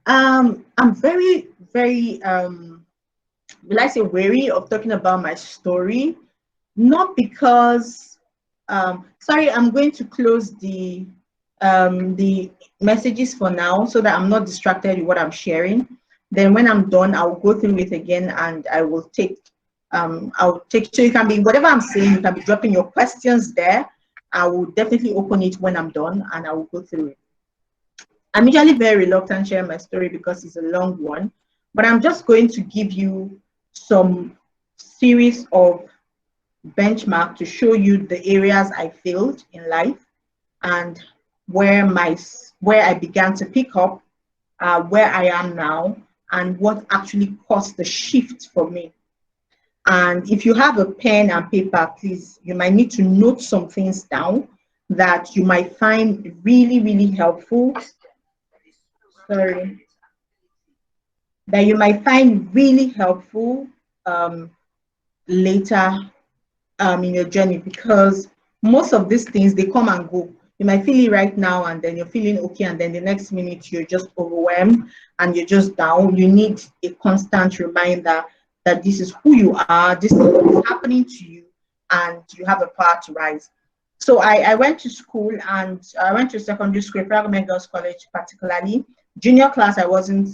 I'm very, very, will I say, wary of talking about my story, not because, sorry, I'm going to close the messages for now so that I'm not distracted with what I'm sharing. Then when I'm done, I'll go through it again and I'll take, so you can be, whatever I'm saying, you can be dropping your questions there. I will definitely open it when I'm done and I will go through it. I'm usually very reluctant sharing my story because it's a long one, but I'm just going to give you some series of benchmark to show you the areas I failed in life and where I began to pick up, where I am now, and what actually caused the shift for me. And if you have a pen and paper, please, you might need to note some things down that you might find really, really helpful. Sorry. That you might find really helpful later in your journey, because most of these things, they come and go. You might feel it right now and then you're feeling okay, and then the next minute you're just overwhelmed and you're just down. You need a constant reminder that this is who you are, this is what is happening to you, and you have a power to rise. So I went to school, and I went to secondary school, Government Girls College particularly. Junior class, I wasn't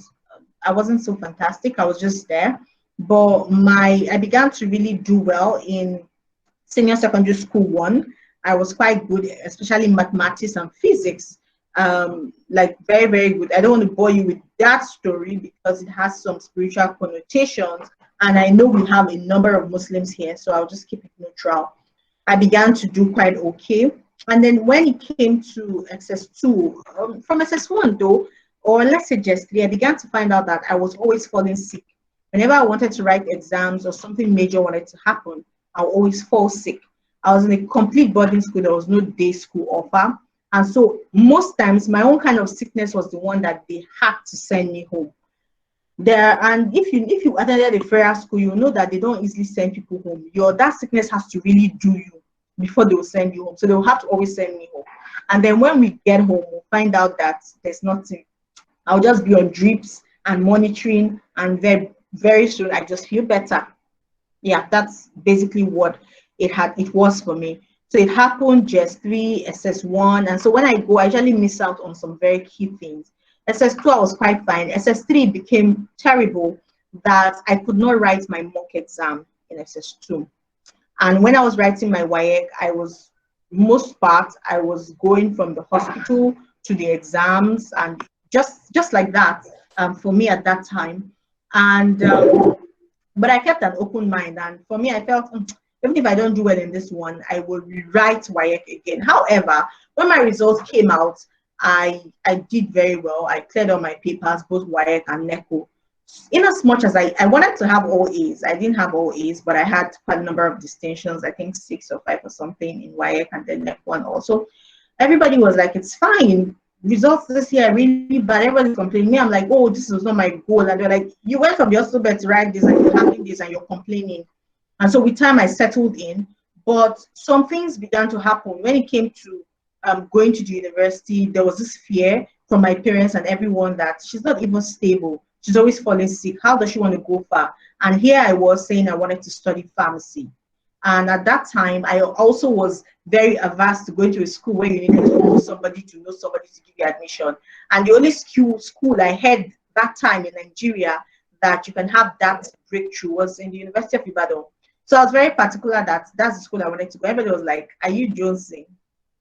so fantastic. I was just there. But I began to really do well in senior secondary school one. I was quite good, especially mathematics and physics. Like very, very good. I don't want to bore you with that story because it has some spiritual connotations. And I know we have a number of Muslims here, so I'll just keep it neutral. I began to do quite okay. And then when it came to SS2, from SS1 though, or let's say just 3, I began to find out that I was always falling sick. Whenever I wanted to write exams or something major wanted to happen, I'll always fall sick. I was in a complete boarding school. There was no day school offer. And so most times my own kind of sickness was the one that they had to send me home. And if you attended a prayer school, you know that they don't easily send people home. That sickness has to really do you before they will send you home. So they will have to always send me home. And then when we get home, we'll find out that there's nothing. I'll just be on drips and monitoring, and very, very soon I just feel better. Yeah, that's basically what it was for me. So it happened just 3, SS1, and so when I go, I usually miss out on some very key things. SS2, I was quite fine. SS3 became terrible that I could not write my mock exam in SS2. And when I was writing my WAEC, most part, I was going from the hospital to the exams, and just like that for me at that time. And but I kept an open mind, and for me, I felt even if I don't do well in this one, I will rewrite WAEC again. However, when my results came out, I did very well. I cleared all my papers, both WAEC and NECO. In as much as I wanted to have all A's, I didn't have all A's, but I had quite a number of distinctions, I think 6 or 5 or something in WAEC and then NECO. And also, everybody was like, it's fine. Results this year are really bad. Everybody's complaining. Me, I'm like, oh, this was not my goal. And they're like, you went from the hospital bed to write this and you're having this and you're complaining. And so with time I settled in, but some things began to happen. When it came to going to the university, there was this fear from my parents and everyone that she's not even stable. She's always falling sick. How does she want to go far? And here I was saying I wanted to study pharmacy. And at that time, I also was very averse to going to a school where you needed to know somebody to give you admission. And the only school I had that time in Nigeria that you can have that breakthrough was in the University of Ibadan. So I was very particular that that's the school I wanted to go. Everybody was like, are you jonesing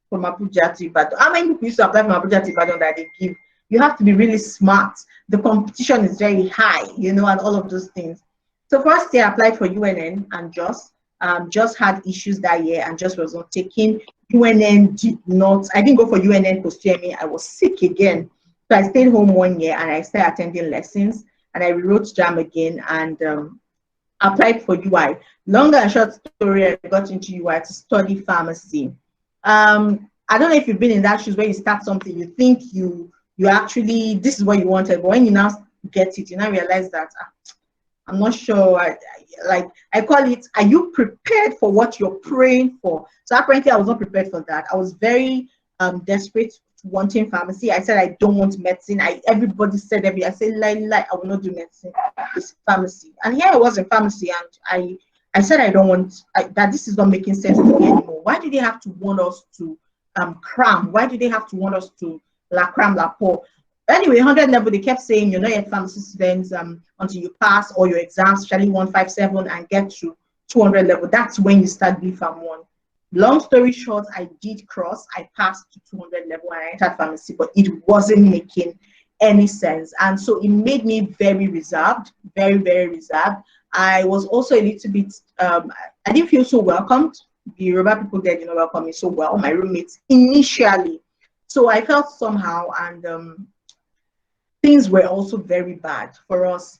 from Abuja to Ibadan? How many people used to apply from Abuja to Ibadan that they give? You have to be really smart. The competition is very high, and all of those things. So first year I applied for UNN and just had issues that year and just was not taking. UNN did not, I didn't go for UNN post-UME. I was sick again. So I stayed home 1 year and I started attending lessons, and I rewrote JAM again and applied for UI. Long and short story, I got into UI to study pharmacy. I don't know if you've been in that shoes where you start something, you think you actually, this is what you wanted, but when you now get it, you now realize that I'm not sure. I call it, are you prepared for what you're praying for? So apparently I was not prepared for that. I was very desperate wanting pharmacy. I said I don't want medicine. Everybody said I said lie, I will not do medicine. It's pharmacy. And here I was in pharmacy, and I said I don't want that. This is not making sense to me anymore. Why do they have to want us to cram? Why do they have to want us to la cram la pour? Anyway, 100 level, they kept saying you're not yet pharmacy students until you pass all your exams, especially 157, and get to 200 level. That's when you start BPharm 1. Long story short, I did cross. I passed to 200 level and I entered pharmacy, but it wasn't making any sense. And so it made me very reserved, very, very reserved. I was also a little bit, I didn't feel so welcomed. The Yoruba people there did not welcome me so well, my roommates initially. So I felt somehow, and things were also very bad for us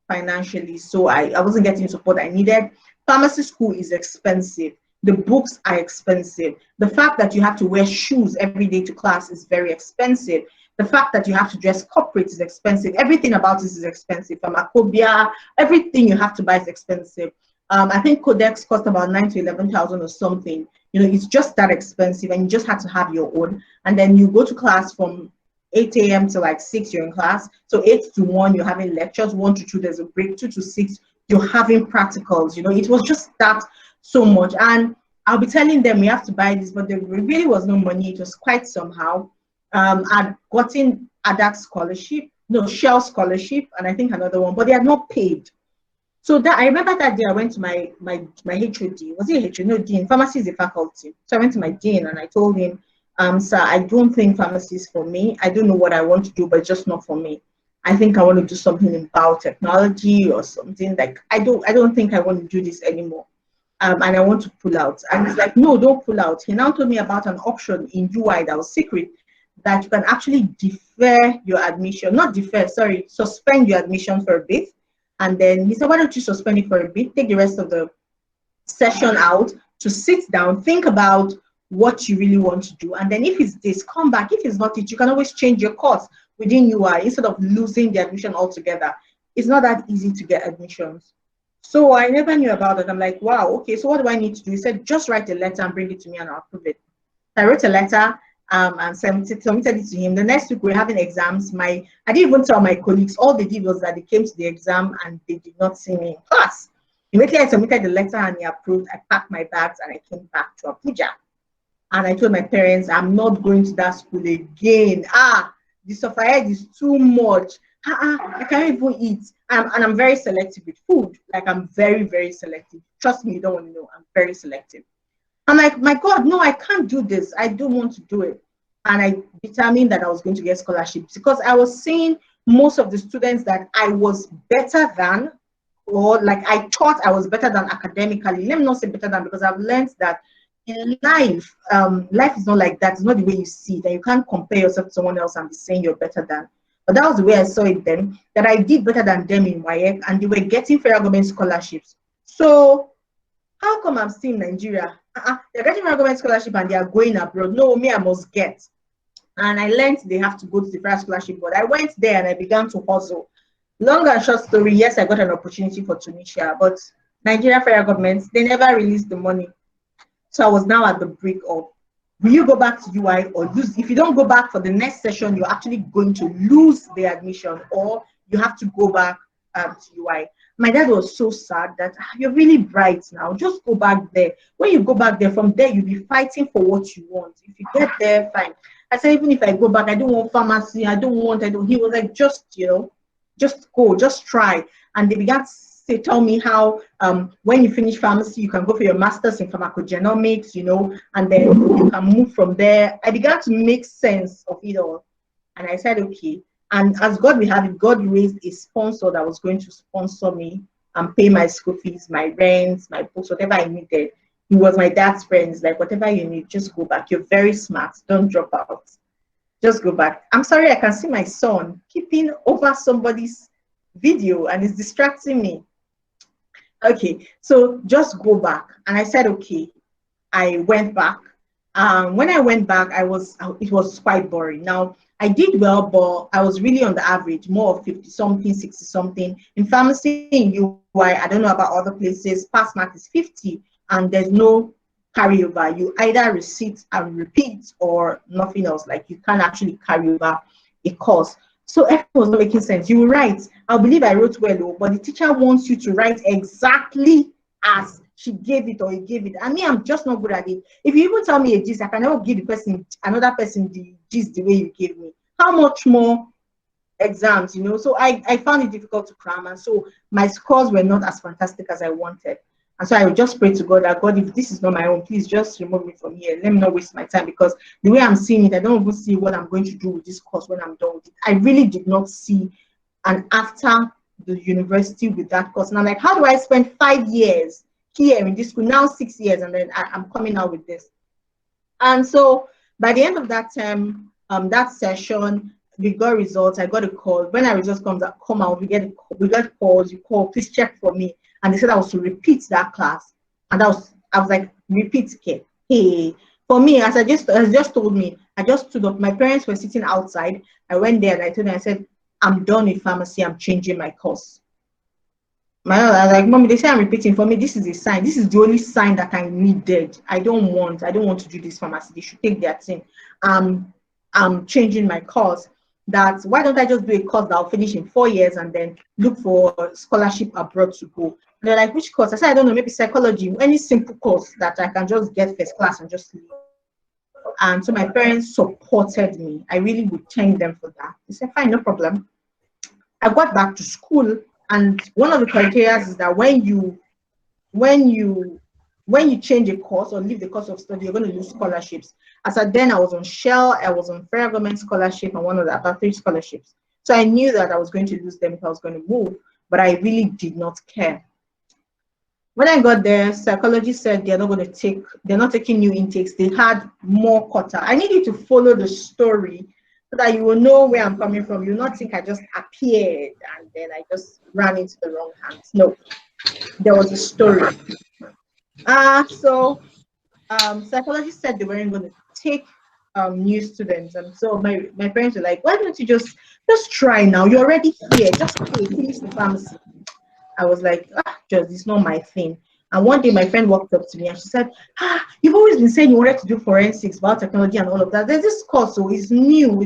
financially. So I wasn't getting support I needed. Pharmacy school is expensive. The books are expensive. The fact that you have to wear shoes every day to class is very expensive. The fact that you have to dress corporate is expensive. Everything about this is expensive. Pharmacopoeia, everything you have to buy is expensive. I think codex cost about 9,000 to 11,000 or something. You know, it's just that expensive, and you just have to have your own. And then you go to class from 8 a.m. to like 6, you're in class. So 8 to 1, you're having lectures. 1 to 2, there's a break. 2 to 6, you're having practicals. You know, it was just that so much. And I'll be telling them we have to buy this, but there really was no money. It was quite somehow. I'd gotten ADAC scholarship, no, Shell scholarship, and I think another one, but they had not paid. So that I remember that day I went to my HOD. Was it HOD? No, Dean. Pharmacy is a faculty. So I went to my Dean and I told him, sir, I don't think pharmacy is for me. I don't know what I want to do, but it's just not for me. I think I want to do something in biotechnology or something. Like I don't think I want to do this anymore. And I want to pull out. And he's like, no, don't pull out. He now told me about an option in UI that was secret, that you can actually defer your admission, not defer, sorry, suspend your admission for a bit. And then he said, why don't you suspend it for a bit, take the rest of the session out to sit down, think about what you really want to do. And then if it's this, come back. If it's not it, you can always change your course within UI instead of losing the admission altogether. It's not that easy to get admissions. So I never knew about it. I'm like, wow, okay, so what do I need to do? He said, just write a letter and bring it to me and I'll approve it. I wrote a letter and submitted it to him. The next week we were having exams. I didn't even tell my colleagues. All they did was that they came to the exam and they did not see me in class. Immediately I submitted the letter and he approved. I packed my bags and I came back to Abuja. And I told my parents, I'm not going to that school again. The Sophiaid is too much. I can't even eat. And I'm very selective with food. Like I'm very, very selective. Trust me, you don't want to know. I'm very selective. I'm like, my God, no, I can't do this. I don't want to do it. And I determined that I was going to get scholarships because I was seeing most of the students that I was better than, or like I thought I was better than academically. Let me not say better than, because I've learned that in life, life is not like that. It's not the way you see it. And you can't compare yourself to someone else and be saying you're better than. But that was the way I saw it then, that I did better than them in WAEC and they were getting federal government scholarships. So how come I'm still in Nigeria? They're getting federal government scholarship and they are going abroad. No, me, I must get. And I learned they have to go to the federal scholarship board. I went there and I began to hustle. Long and short story, yes, I got an opportunity for Tunisia, but Nigeria federal government, they never released the money. So I was now at the brink of, will you go back to UI or lose? If you don't go back for the next session, you're actually going to lose the admission, or you have to go back to UI. My dad was so sad that you're really bright now. Just go back there. When you go back there, from there, you'll be fighting for what you want. If you get there, fine. I said, even if I go back, I don't want pharmacy. He was like, just, just go, just try. And they began to tell me how when you finish pharmacy, you can go for your master's in pharmacogenomics, and then you can move from there. I began to make sense of it all. And I said, okay. And as God will have it, God raised a sponsor that was going to sponsor me and pay my school fees, my rent, my books, whatever I needed. He was my dad's friend. He's like, whatever you need, just go back. You're very smart. Don't drop out. Just go back. I'm sorry, I can see my son keeping over somebody's video and it's distracting me. Okay, so just go back. And I said, okay. I went back. When I went back, it was quite boring. Now, I did well, but I was really on the average, more of 50-something, 60-something. In pharmacy, in UI, I don't know about other places, pass mark is 50, and there's no carry over. You either resit and repeat or nothing else. Like you can't actually carry over a course. So everything was not making sense. You write, I believe I wrote well, but the teacher wants you to write exactly as she gave it or he gave it. And me, I'm just not good at it. If you even tell me a gist, I can never give the person, another person, the gist the way you gave me. How much more exams, you know? So I found it difficult to cram, and so my scores were not as fantastic as I wanted. And so I would just pray to God that, God, if this is not my own, please just remove me from here. Let me not waste my time, because the way I'm seeing it, I don't even see what I'm going to do with this course when I'm done with it. I really did not see an after the university with that course. And I'm like, how do I spend 5 years here in this school, now 6 years, and then I'm coming out with this? And so by the end of that term, that session, we got results. I got a call. When our results come out, we get calls. You call, please check for me. And they said I was to repeat that class. And I was like, repeat, okay. Hey, for me, as just told me, I just stood up. My parents were sitting outside. I went there and I told them, I said, I'm done with pharmacy. I'm changing my course. I was like, Mommy, they say I'm repeating. For me, this is a sign. This is the only sign that I needed. I don't want to do this pharmacy. They should take their thing. I'm changing my course. That why don't I just do a course that I'll finish in 4 years and then look for scholarship abroad to go? And they're like, which course? I said, I don't know, maybe psychology, any simple course that I can just get first class and just leave. And so my parents supported me. I really would thank them for that. They said, fine, no problem. I got back to school, and one of the criteria is that when you change a course or leave the course of study, you're going to lose scholarships. As at then, I was on Shell, I was on Federal Government Scholarship, and one of the about 3 scholarships. So I knew that I was going to lose them if I was going to move, but I really did not care. When I got there, psychology said they're not taking new intakes. They had more quota. I need you to follow the story so that you will know where I'm coming from. You'll not think I just appeared and then I just ran into the wrong hands. No, there was a story. So psychology said they weren't going to take new students, and so my parents were like, why don't you just try now? You're already here. Just finish the pharmacy. I was like, just it's not my thing. And one day my friend walked up to me and she said, you've always been saying you wanted to do forensics, biotechnology, and all of that. There's this course, so it's new.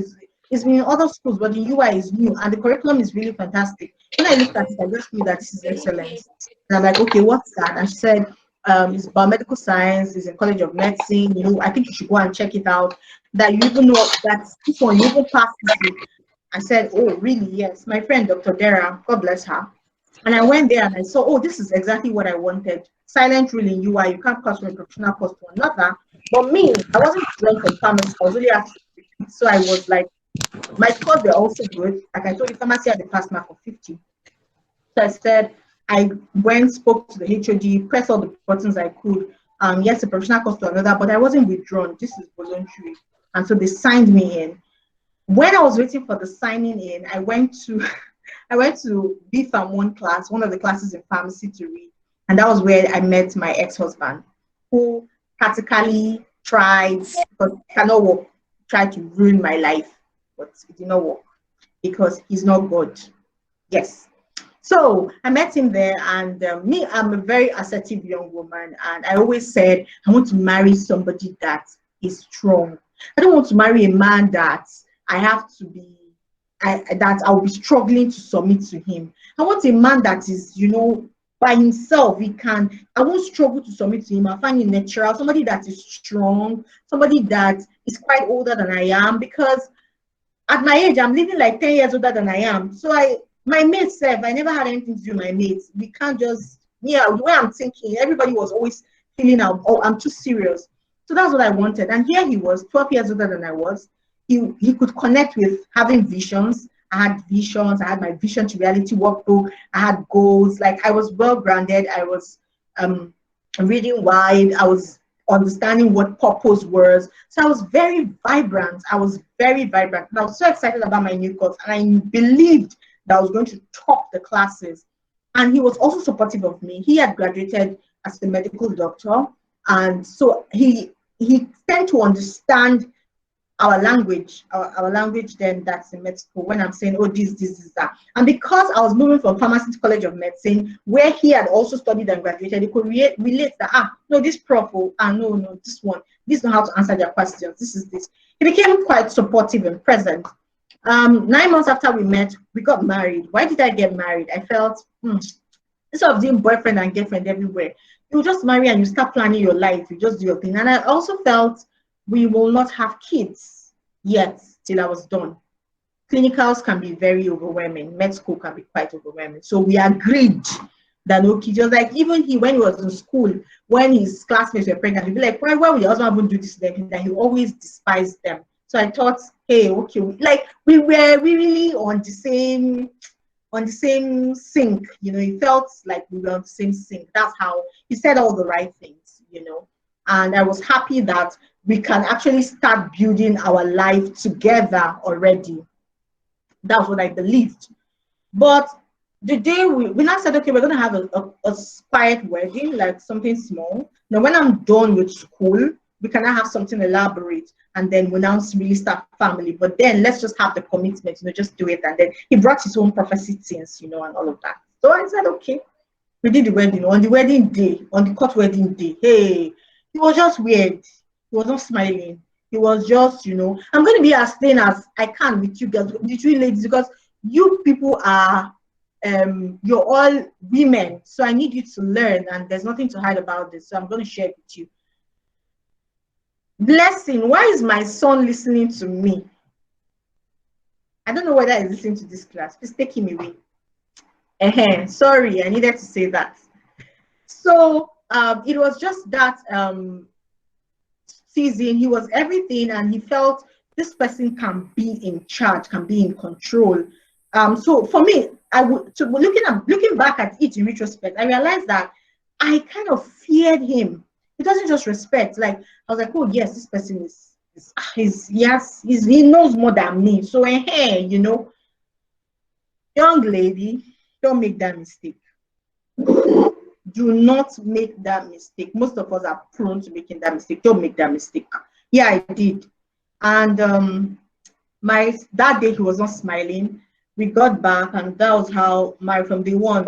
It's been in other schools, but the UI is new and the curriculum is really fantastic. When I looked at it, I just knew that this is excellence. And I'm like, okay, what's that? And she said, it's biomedical science, it's in College of Medicine, you know, I think you should go and check it out. That you even know that this one, you even passed this. I said, oh, really? Yes. My friend, Dr. Dara, God bless her. And I went there and I saw, oh, this is exactly what I wanted. Silent rule in UI, you can't pass from a professional course to another. But me, I wasn't drawn from pharmacy, I was only asked to repeat. So I was like, my scores were also good. Like I told you, pharmacy had a pass mark of 50. So I said, I went, spoke to the HOD, pressed all the buttons I could. Yes, a professional course to another, but I wasn't withdrawn. This is voluntary. And so they signed me in. When I was waiting for the signing in, I went to BPharm 1 class, one of the classes in pharmacy to read. And that was where I met my ex-husband, who practically tried, but cannot work, tried to ruin my life, but it did not work because he's not God. Yes. So I met him there, and me, I'm a very assertive young woman, and I always said, I want to marry somebody that is strong. I don't want to marry a man that I have to be, that I'll be struggling to submit to him. I want a man that is, you know, by himself. I won't struggle to submit to him. I find him natural, somebody that is strong, somebody that is quite older than I am, because at my age, I'm living like 10 years older than I am. So my mates said, I never had anything to do with my mates. We can't just, the way I'm thinking, everybody was always feeling out, oh, I'm too serious. So that's what I wanted. And here he was, 12 years older than I was. He could connect with having visions. I had visions. I had my vision to reality workbook. I had goals. Like I was well grounded. I was reading wide. I was understanding what purpose was. So I was very vibrant. I was so excited about my new course, and I believed that I was going to top the classes. And he was also supportive of me. He had graduated as a medical doctor, and so he tended to understand our language, our language then that's in med school, when I'm saying, oh, this, that. And because I was moving from Pharmacy to College of Medicine, where he had also studied and graduated, he could relate that, no, this prof, no, this one, this is not how to answer their questions, this is this. He became quite supportive and present. 9 months after we met, we got married. Why did I get married? I felt, instead of doing boyfriend and girlfriend everywhere, you just marry and you start planning your life, you just do your thing. And I also felt we will not have kids yet till I was done. Clinicals can be very overwhelming. Med school can be quite overwhelming. So we agreed that okay, just like even when he was in school, when his classmates were pregnant, he'd be like, why will your husband even do this to them? That he always despised them. So I thought, hey, okay, like we were really on the same sync, it felt like we were on the same sync. That's how he said all the right things, and I was happy that we can actually start building our life together already. That's what I believed. But the day we now said, okay, we're going to have a quiet wedding, like something small. Now, when I'm done with school, we can now have something elaborate, and then we now really start family. But then let's just have the commitment, just do it. And then he brought his own prophecy things, and all of that. So I said, okay, we did the wedding. On the wedding day, on the court wedding day, hey, it was just weird. He was not smiling. He was just, I'm going to be as thin as I can with you girls, with you ladies, because you people are, you're all women. So I need you to learn, and there's nothing to hide about this. So I'm going to share it with you. Blessing, why is my son listening to me? I don't know whether he's listening to this class. Please take him away. Sorry, I needed to say that. So it was just that season. He was everything, and he felt this person can be in charge, can be in control. So for me, looking back at it in retrospect, I realized that I kind of feared him. It doesn't just respect. Like I was like, oh yes, this person he knows more than me. So young lady, don't make that mistake. Do not make that mistake. Most of us are prone to making that mistake. Don't make that mistake. Yeah, I did. And that day he was not smiling. We got back, and that was how from day one,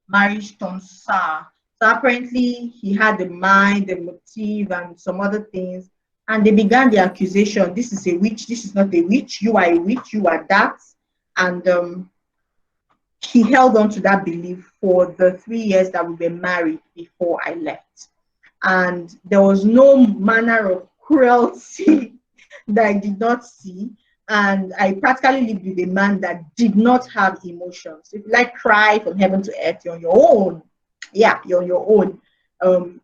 marriage turned sour. So apparently he had the mind, the motive, and some other things. And they began the accusation. This is a witch. This is not a witch. You are a witch. You are that. And he held on to that belief for the 3 years that we were married before I left. And there was no manner of cruelty that I did not see. And I practically lived with a man that did not have emotions. If you like cry from heaven to earth, you're on your own. Yeah, you're on your own.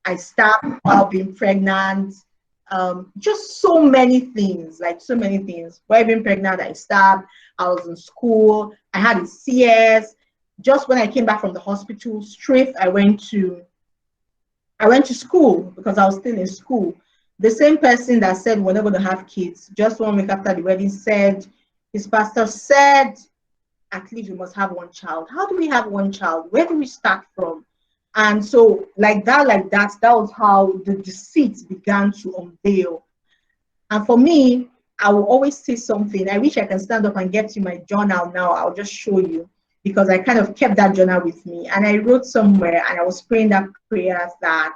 I stopped while being pregnant. Just so many things, While being pregnant, I stopped. I was in school. I had a CS. Just when I came back from the hospital, straight I went to school because I was still in school. The same person that said we're not going to have kids, just 1 week after the wedding, said his pastor said, at least we must have one child. How do we have one child? Where do we start from? And so like that was how the deceit began to unveil. And for me, I will always say something. I wish I can stand up and get you my journal now. I'll just show you, because I kind of kept that journal with me. And I wrote somewhere, and I was praying that prayer that,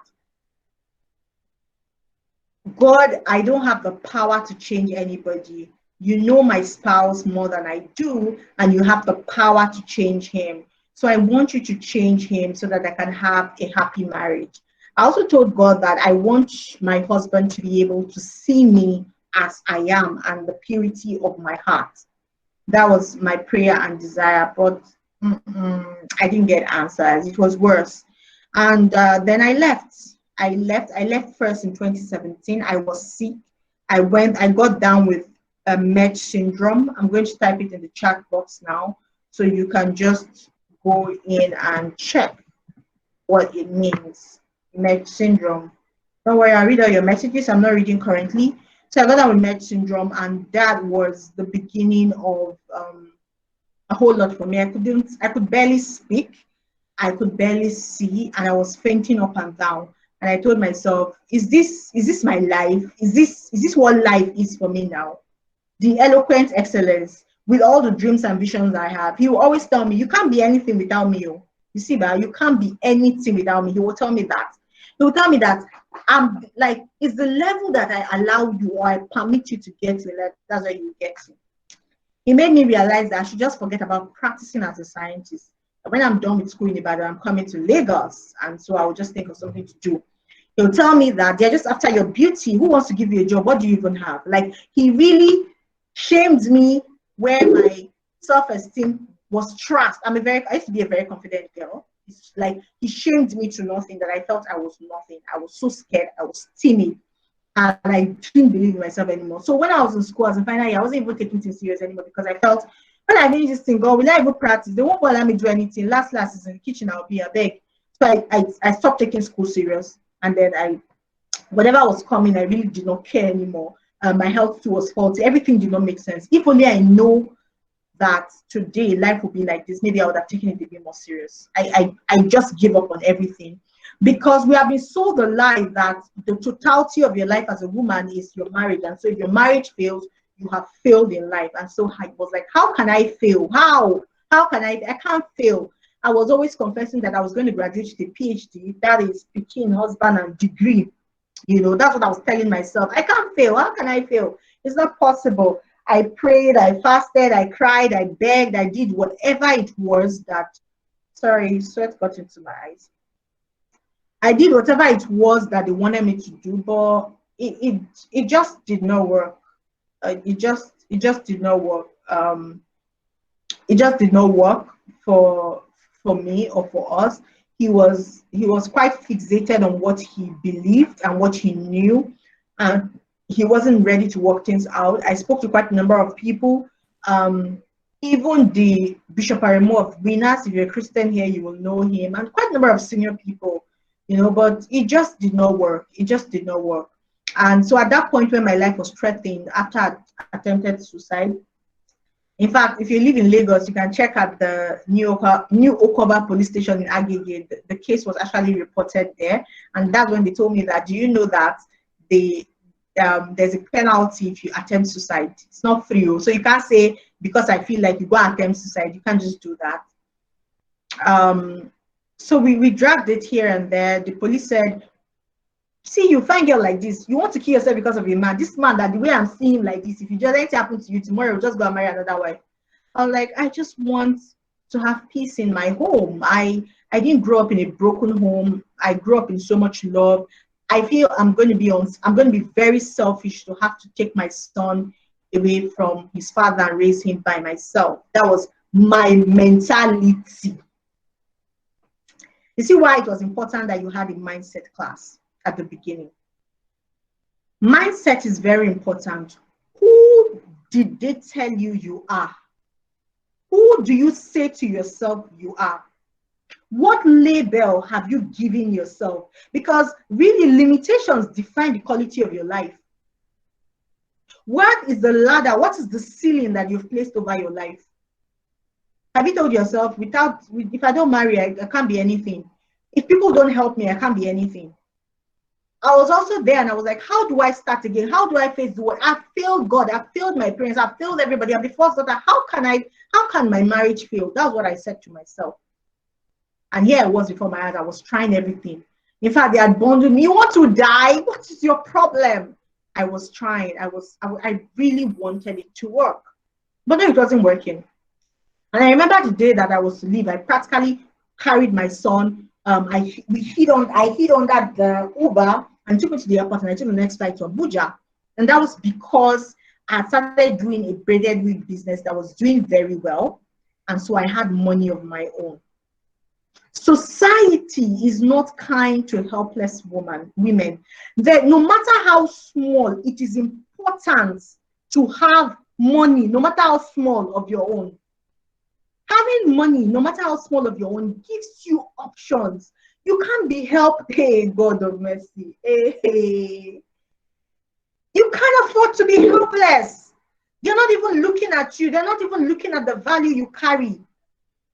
God, I don't have the power to change anybody. You know my spouse more than I do, and you have the power to change him. So I want you to change him so that I can have a happy marriage. I also told God that I want my husband to be able to see me as I am and the purity of my heart. That was my prayer and desire, but I didn't get answers. It was worse. And then I left. I left first in 2017. I was sick. I got down with Med syndrome. I'm going to type it in the chat box now, so you can just go in and check what it means. Med syndrome. Don't worry, I'll read all your messages. I'm not reading currently. So I got down with Med syndrome, and that was the beginning of a whole lot for me. I could barely speak. I could barely see, and I was fainting up and down. And I told myself, is this my life? Is this what life is for me now? The eloquent excellence with all the dreams and visions I have. He will always tell me, you can't be anything without me. Oh. You see, but you can't be anything without me. He will tell me that. He will tell me that I'm like, it's the level that I allow you or I permit you to get to, that's where you get to. It made me realize that I should just forget about practicing as a scientist. When I'm done with school in Ibadan, I'm coming to Lagos, and so I will just think of something to do. He'll tell me that they're just after your beauty. Who wants to give you a job? What do you even have? Like, he really shamed me where my self-esteem was trashed. I used to be a very confident girl. It's like he shamed me to nothing, that I felt I was nothing. I was so scared. I was timid. And I didn't believe in myself anymore. So when I was in school as a final year, I wasn't even taking things serious anymore, because I felt when I finish this thing, God, will I even practice? They won't allow me to do anything. Last is in the kitchen, I'll be a beg. So I stopped taking school serious. And then whatever was coming, I really did not care anymore. My health too was faulty. Everything did not make sense. If only I know that today life would be like this, maybe I would have taken it a bit more serious. I just give up on everything, because we have been sold a lie that the totality of your life as a woman is your marriage. And so if your marriage fails, you have failed in life. And so I was like, how can I fail? How can I can't fail. I was always confessing that I was going to graduate with a PhD, that is picking husband and degree. You know, that's what I was telling myself. I can't fail. How can I fail? It's not possible. I prayed, I fasted, I cried, I begged, I did whatever it was that, sorry, sweat got into my eyes. I did whatever it was that they wanted me to do, but it just did not work. It just did not work. It just did not work for me or for us. He was quite fixated on what he believed and what he knew, and he wasn't ready to work things out. I spoke to quite a number of people, even the Bishop Aremo of Winners. If you're a Christian here, you will know him, and quite a number of senior people, you know, but it just did not work. It just did not work. And so at that point when my life was threatened after I attempted suicide, in fact, if you live in Lagos, you can check out the New Okoba police station in Agege. The case was actually reported there. And that's when they told me that, do you know that there's a penalty if you attempt suicide? It's not free. So you can't say, because I feel like you go and attempt suicide, you can't just do that. So we dragged it here and there. The police said, see, you find girl like this, you want to kill yourself because of a man. This man, that the way I'm seeing him like this, if you just let it happen to you tomorrow, you'll just go and marry another wife. I was like, I just want to have peace in my home. I didn't grow up in a broken home. I grew up in so much love. I feel I'm going to be very selfish to have to take my son away from his father and raise him by myself. That was my mentality. You see why it was important that you had a mindset class at the beginning. Mindset is very important. Who did they tell you you are? Who do you say to yourself you are? What label have you given yourself? Because really, limitations define the quality of your life. What is the ladder? What is the ceiling that you've placed over your life? Have you told yourself, if I don't marry, I can't be anything? If people don't help me, I can't be anything? I was also there and I was like, how do I start again? How do I face the world? I've failed God. I've failed my parents. I've failed everybody. I'm the first daughter. How can my marriage fail? That's what I said to myself. And here I was before my eyes. I was trying everything. In fact, they had bonded me. You want to die? What is your problem? I was trying. I really wanted it to work. But no, it wasn't working. And I remember the day that I was to leave, I practically carried my son. I hid on that Uber and took me to the airport, and I took the next flight to Abuja. And that was because I started doing a braided wig business that was doing very well. And so I had money of my own. Society is not kind to helpless women. That no matter how small, it is important to have money, no matter how small, of your own. Having money, no matter how small, of your own, gives you options. You can't be helped. Hey, God of mercy. Hey. You can't afford to be helpless. They're not even looking at you. They're not even looking at the value you carry.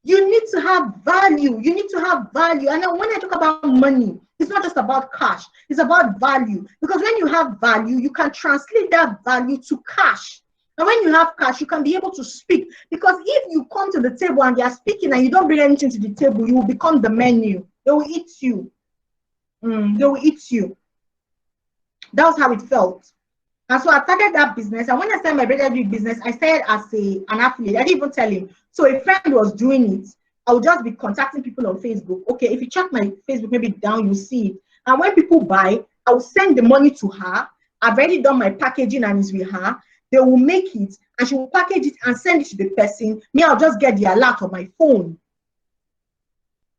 You need to have value. You need to have value. And then when I talk about money, It's not just about cash. It's about value. Because when you have value, you can translate that value to cash. And when you have cash, you can be able to speak. Because if you come to the table and they are speaking and you don't bring anything to the table, you will become the menu. They will eat you. They will eat you. That was how it felt. And so I started that business. And when I started my brother doing business, I started as an affiliate. I didn't even tell him. So a friend was doing it. I would just be contacting people on Facebook. Okay, if you check my Facebook, maybe down, you see it. And when people buy, I will send the money to her. I've already done my packaging and it's with her. They will make it and she will package it and send it to the person. Me, I'll just get the alert on my phone.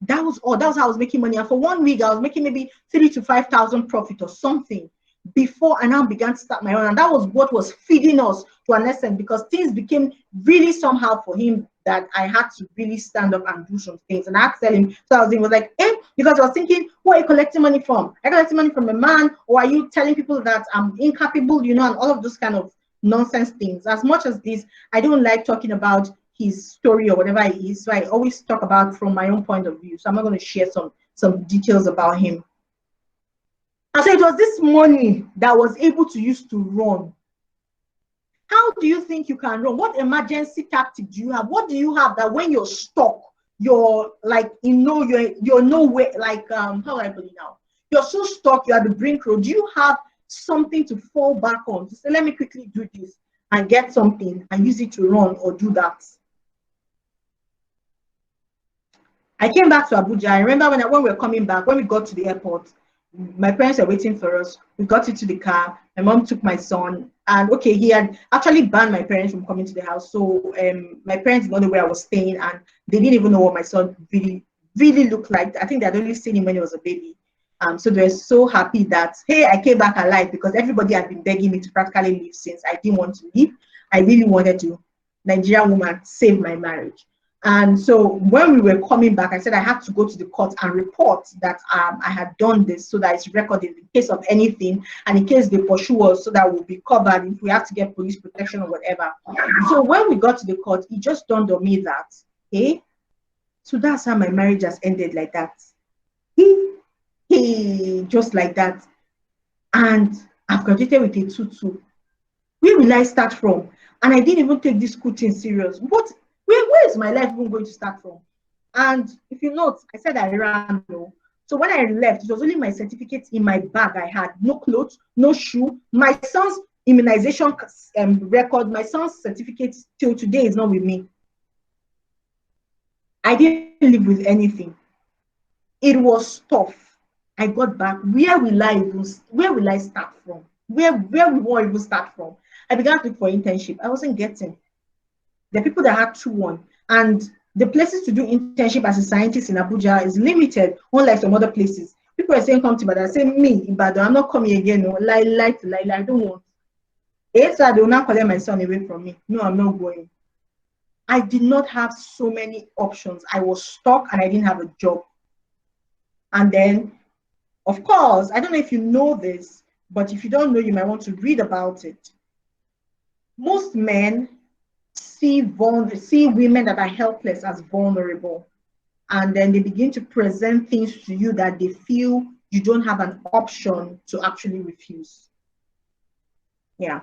That was all. That was how I was making money. And for 1 week, I was making maybe 3,000 to 5,000 profit or something before I now began to start my own. And that was what was feeding us to an extent, because things became really somehow for him that I had to really stand up and do some things. And I had to tell him, so he was like, because I was thinking, who are you collecting money from? Are you collecting money from a man, or are you telling people that I'm incapable, you know, and all of those kind of nonsense things. As much as this, I don't like talking about his story or whatever it is, so I always talk about from my own point of view. So I'm not going to share some details about him. And so it was this money that I was able to use to run. How do you think you can run? What emergency tactic do you have? What do you have that when you're stuck, you're like, you know, you're nowhere, like, how do I put it now? You're so stuck, you're at the brink road. Do you have something to fall back on to say, let me quickly do this and get something and use it to run or do that? I came back to Abuja. I remember when we were coming back, when we got to the airport, my parents were waiting for us. We got into the car. My mom took my son, and okay, he had actually banned my parents from coming to the house. So my parents did not know where I was staying, and they didn't even know what my son really looked like. I think they had only seen him when he was a baby. So they were so happy that, hey, I came back alive, because everybody had been begging me to practically leave since I didn't want to leave. I really wanted to. Nigerian woman, save my marriage. And so when we were coming back, I said I had to go to the court and report that I had done this, so that it's recorded in case of anything, and in case they pursue us, so that we'll be covered if we have to get police protection or whatever. So when we got to the court, it just dawned on me that, hey, so that's how my marriage has ended, like that. Just like that. And I've graduated with a 2-2. Where will I start from? And I didn't even take this school thing serious. Where is my life even going to start from? And if you note, I said I ran. So when I left, it was only my certificate in my bag I had. No clothes, no shoe. My son's immunization record, my son's certificate till today is not with me. I didn't live with anything. It was tough. I got back. Where will I start from? Where we won't even start from? I began to look for internship. I wasn't getting. The people that had 2-1, and the places to do internship as a scientist in Abuja is limited, unlike some other places. People are saying, come to Ibadan. I say, me, Ibadan, I'm not coming again. No, lie, I don't want. So they will not collect my son away from me. No, I'm not going. I did not have so many options. I was stuck and I didn't have a job. And then, of course, I don't know if you know this, but if you don't know, you might want to read about it. Most men see women that are helpless as vulnerable, and then they begin to present things to you that they feel you don't have an option to actually refuse. Yeah.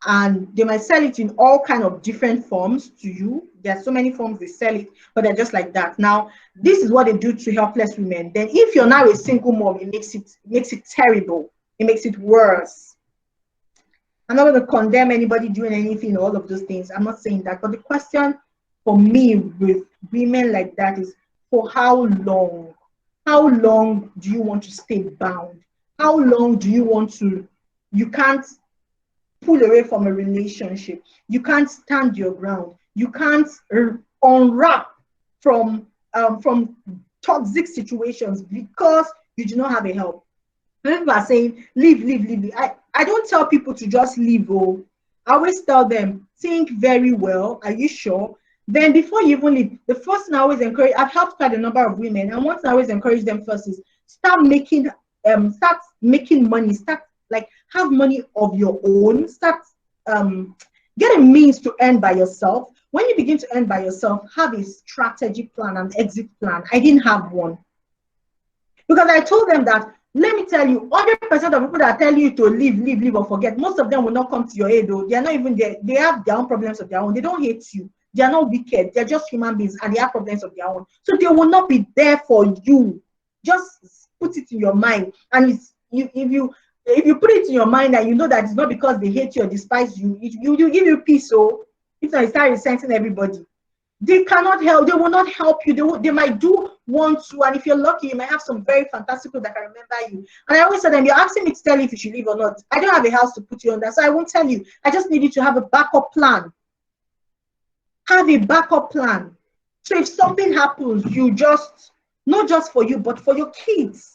And they might sell it in all kind of different forms to you. There are so many forms they sell it, but they're just like that. Now, this is what they do to helpless women. Then if you're now a single mom, it makes it terrible. It makes it worse. I'm not going to condemn anybody doing anything, all of those things. I'm not saying that. But the question for me with women like that is, for how long? How long do you want to stay bound? How long do you want to, you can't pull away from a relationship. You can't stand your ground. You can't unwrap from toxic situations because you do not have a help. People are saying, leave. I don't tell people to just leave. Oh, I always tell them, think very well. Are you sure? Then before you even leave, the first thing I always encourage, I've helped quite a number of women, and one thing I always encourage them first is start making money, start like have money of your own, start get a means to earn by yourself. When you begin to earn by yourself, have a strategic plan, an exit plan. I didn't have one. Because I told them that, let me tell you, 100% of people that tell you to leave or forget, most of them will not come to your aid though. They are not even there. They have their own problems of their own. They don't hate you. They are not wicked. They're just human beings and they have problems of their own. So they will not be there for you. Just put it in your mind. And if you put it in your mind and you know that it's not because they hate you or despise you, you give you peace. So if not, you start resenting everybody. They cannot help. They will not help you. They might do want to, and if you're lucky, you might have some very fantastic people that can remember you. And I always tell them, you're asking me to tell you if you should leave or not. I don't have a house to put you under, so I won't tell you. I just need you to have a backup plan. Have a backup plan. So if something happens, you just, not just for you, but for your kids.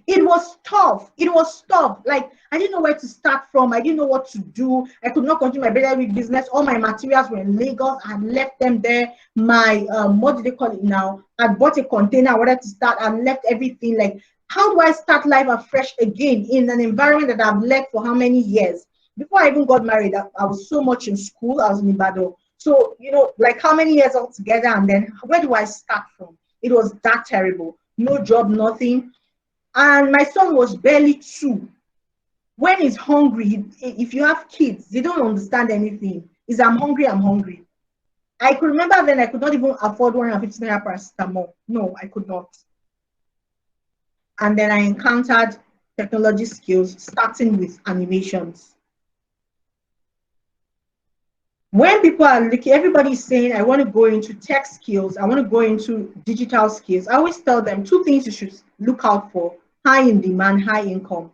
It was tough. It was tough. Like, I didn't know where to start from. I didn't know what to do. I could not continue my baby business. All my materials were in Lagos. I had left them there. My, what do they call it now? I bought a container. I wanted to start. I left everything. Like, how do I start life afresh again in an environment that I've left for how many years? Before I even got married, I was so much in school. I was in Ibadan. So, you know, like how many years altogether? And then where do I start from? It was that terrible. No job, nothing. And my son was barely 2. When he's hungry, if you have kids, they don't understand anything. Is I'm hungry, I'm hungry. I could remember then I could not even afford 150 naira paracetamol. No, I could not. And then I encountered technology skills, starting with animations. When people are looking, everybody's saying, I want to go into tech skills, I want to go into digital skills. I always tell them 2 things you should look out for: high in demand, high income.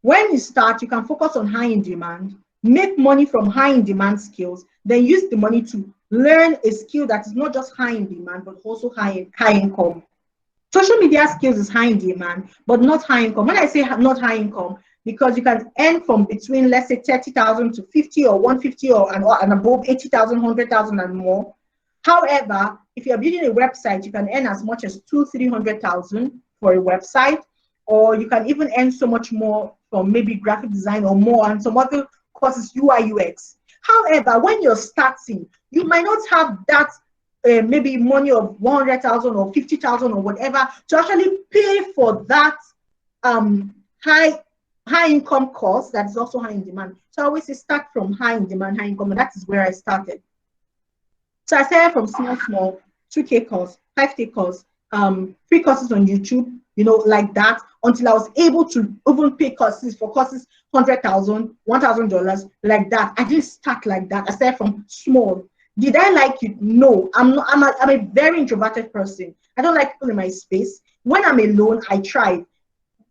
When you start, you can focus on high in demand, make money from high in demand skills, then use the money to learn a skill that is not just high in demand, but also high income. Social media skills is high in demand, but not high income. When I say not high income, because you can earn from between, let's say, 30,000 to 50 or 150 and above 80,000, 100,000 and more. However, if you're building a website, you can earn as much as 200,000-300,000 for a website, or you can even earn so much more from maybe graphic design or more and some other courses, UI, UX. However, when you're starting, you might not have that maybe money of 100,000 or 50,000 or whatever to actually pay for that high income course that is also high in demand. So I always say start from high in demand, high income, and that is where I started. So I started from small, 2K course, 5K course, free courses on YouTube, you know, like that, until I was able to even pay courses for courses, $100,000, $1,000, like that. I didn't start like that. I started from small. Did I like it? No. I'm a very introverted person. I don't like people in my space. When I'm alone, I try.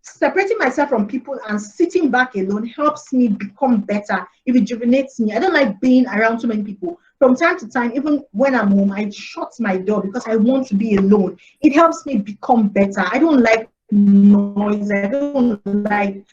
Separating myself from people and sitting back alone helps me become better. It rejuvenates me. I don't like being around too many people. From time to time, even when I'm home, I shut my door because I want to be alone. It helps me become better. I don't like noise. I don't like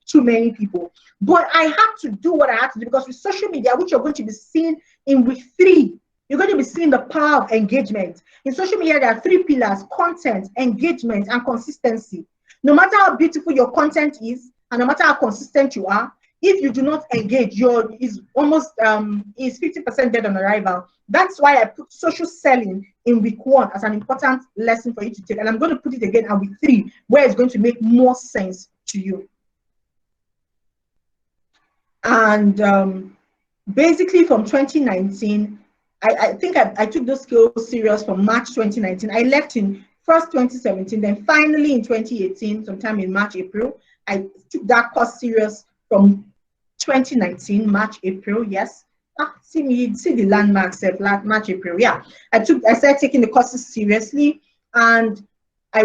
too many people. But I had to do what I had to do, because with social media, which you're going to be seeing in week 3, you're going to be seeing the power of engagement. In social media, there are 3 pillars: content, engagement, and consistency. No matter how beautiful your content is, and no matter how consistent you are, if you do not engage, is almost is 50% dead on arrival. That's why I put social selling in week 1 as an important lesson for you to take, and I'm going to put it again at week 3, where it's going to make more sense to you. And basically from 2019, I think I took those skills serious from March 2019. I left in first 2017, then finally in 2018, sometime in March, April. I took that course serious from 2019, March, April, yes. See the landmarks of March, April, yeah. I started taking the courses seriously, and I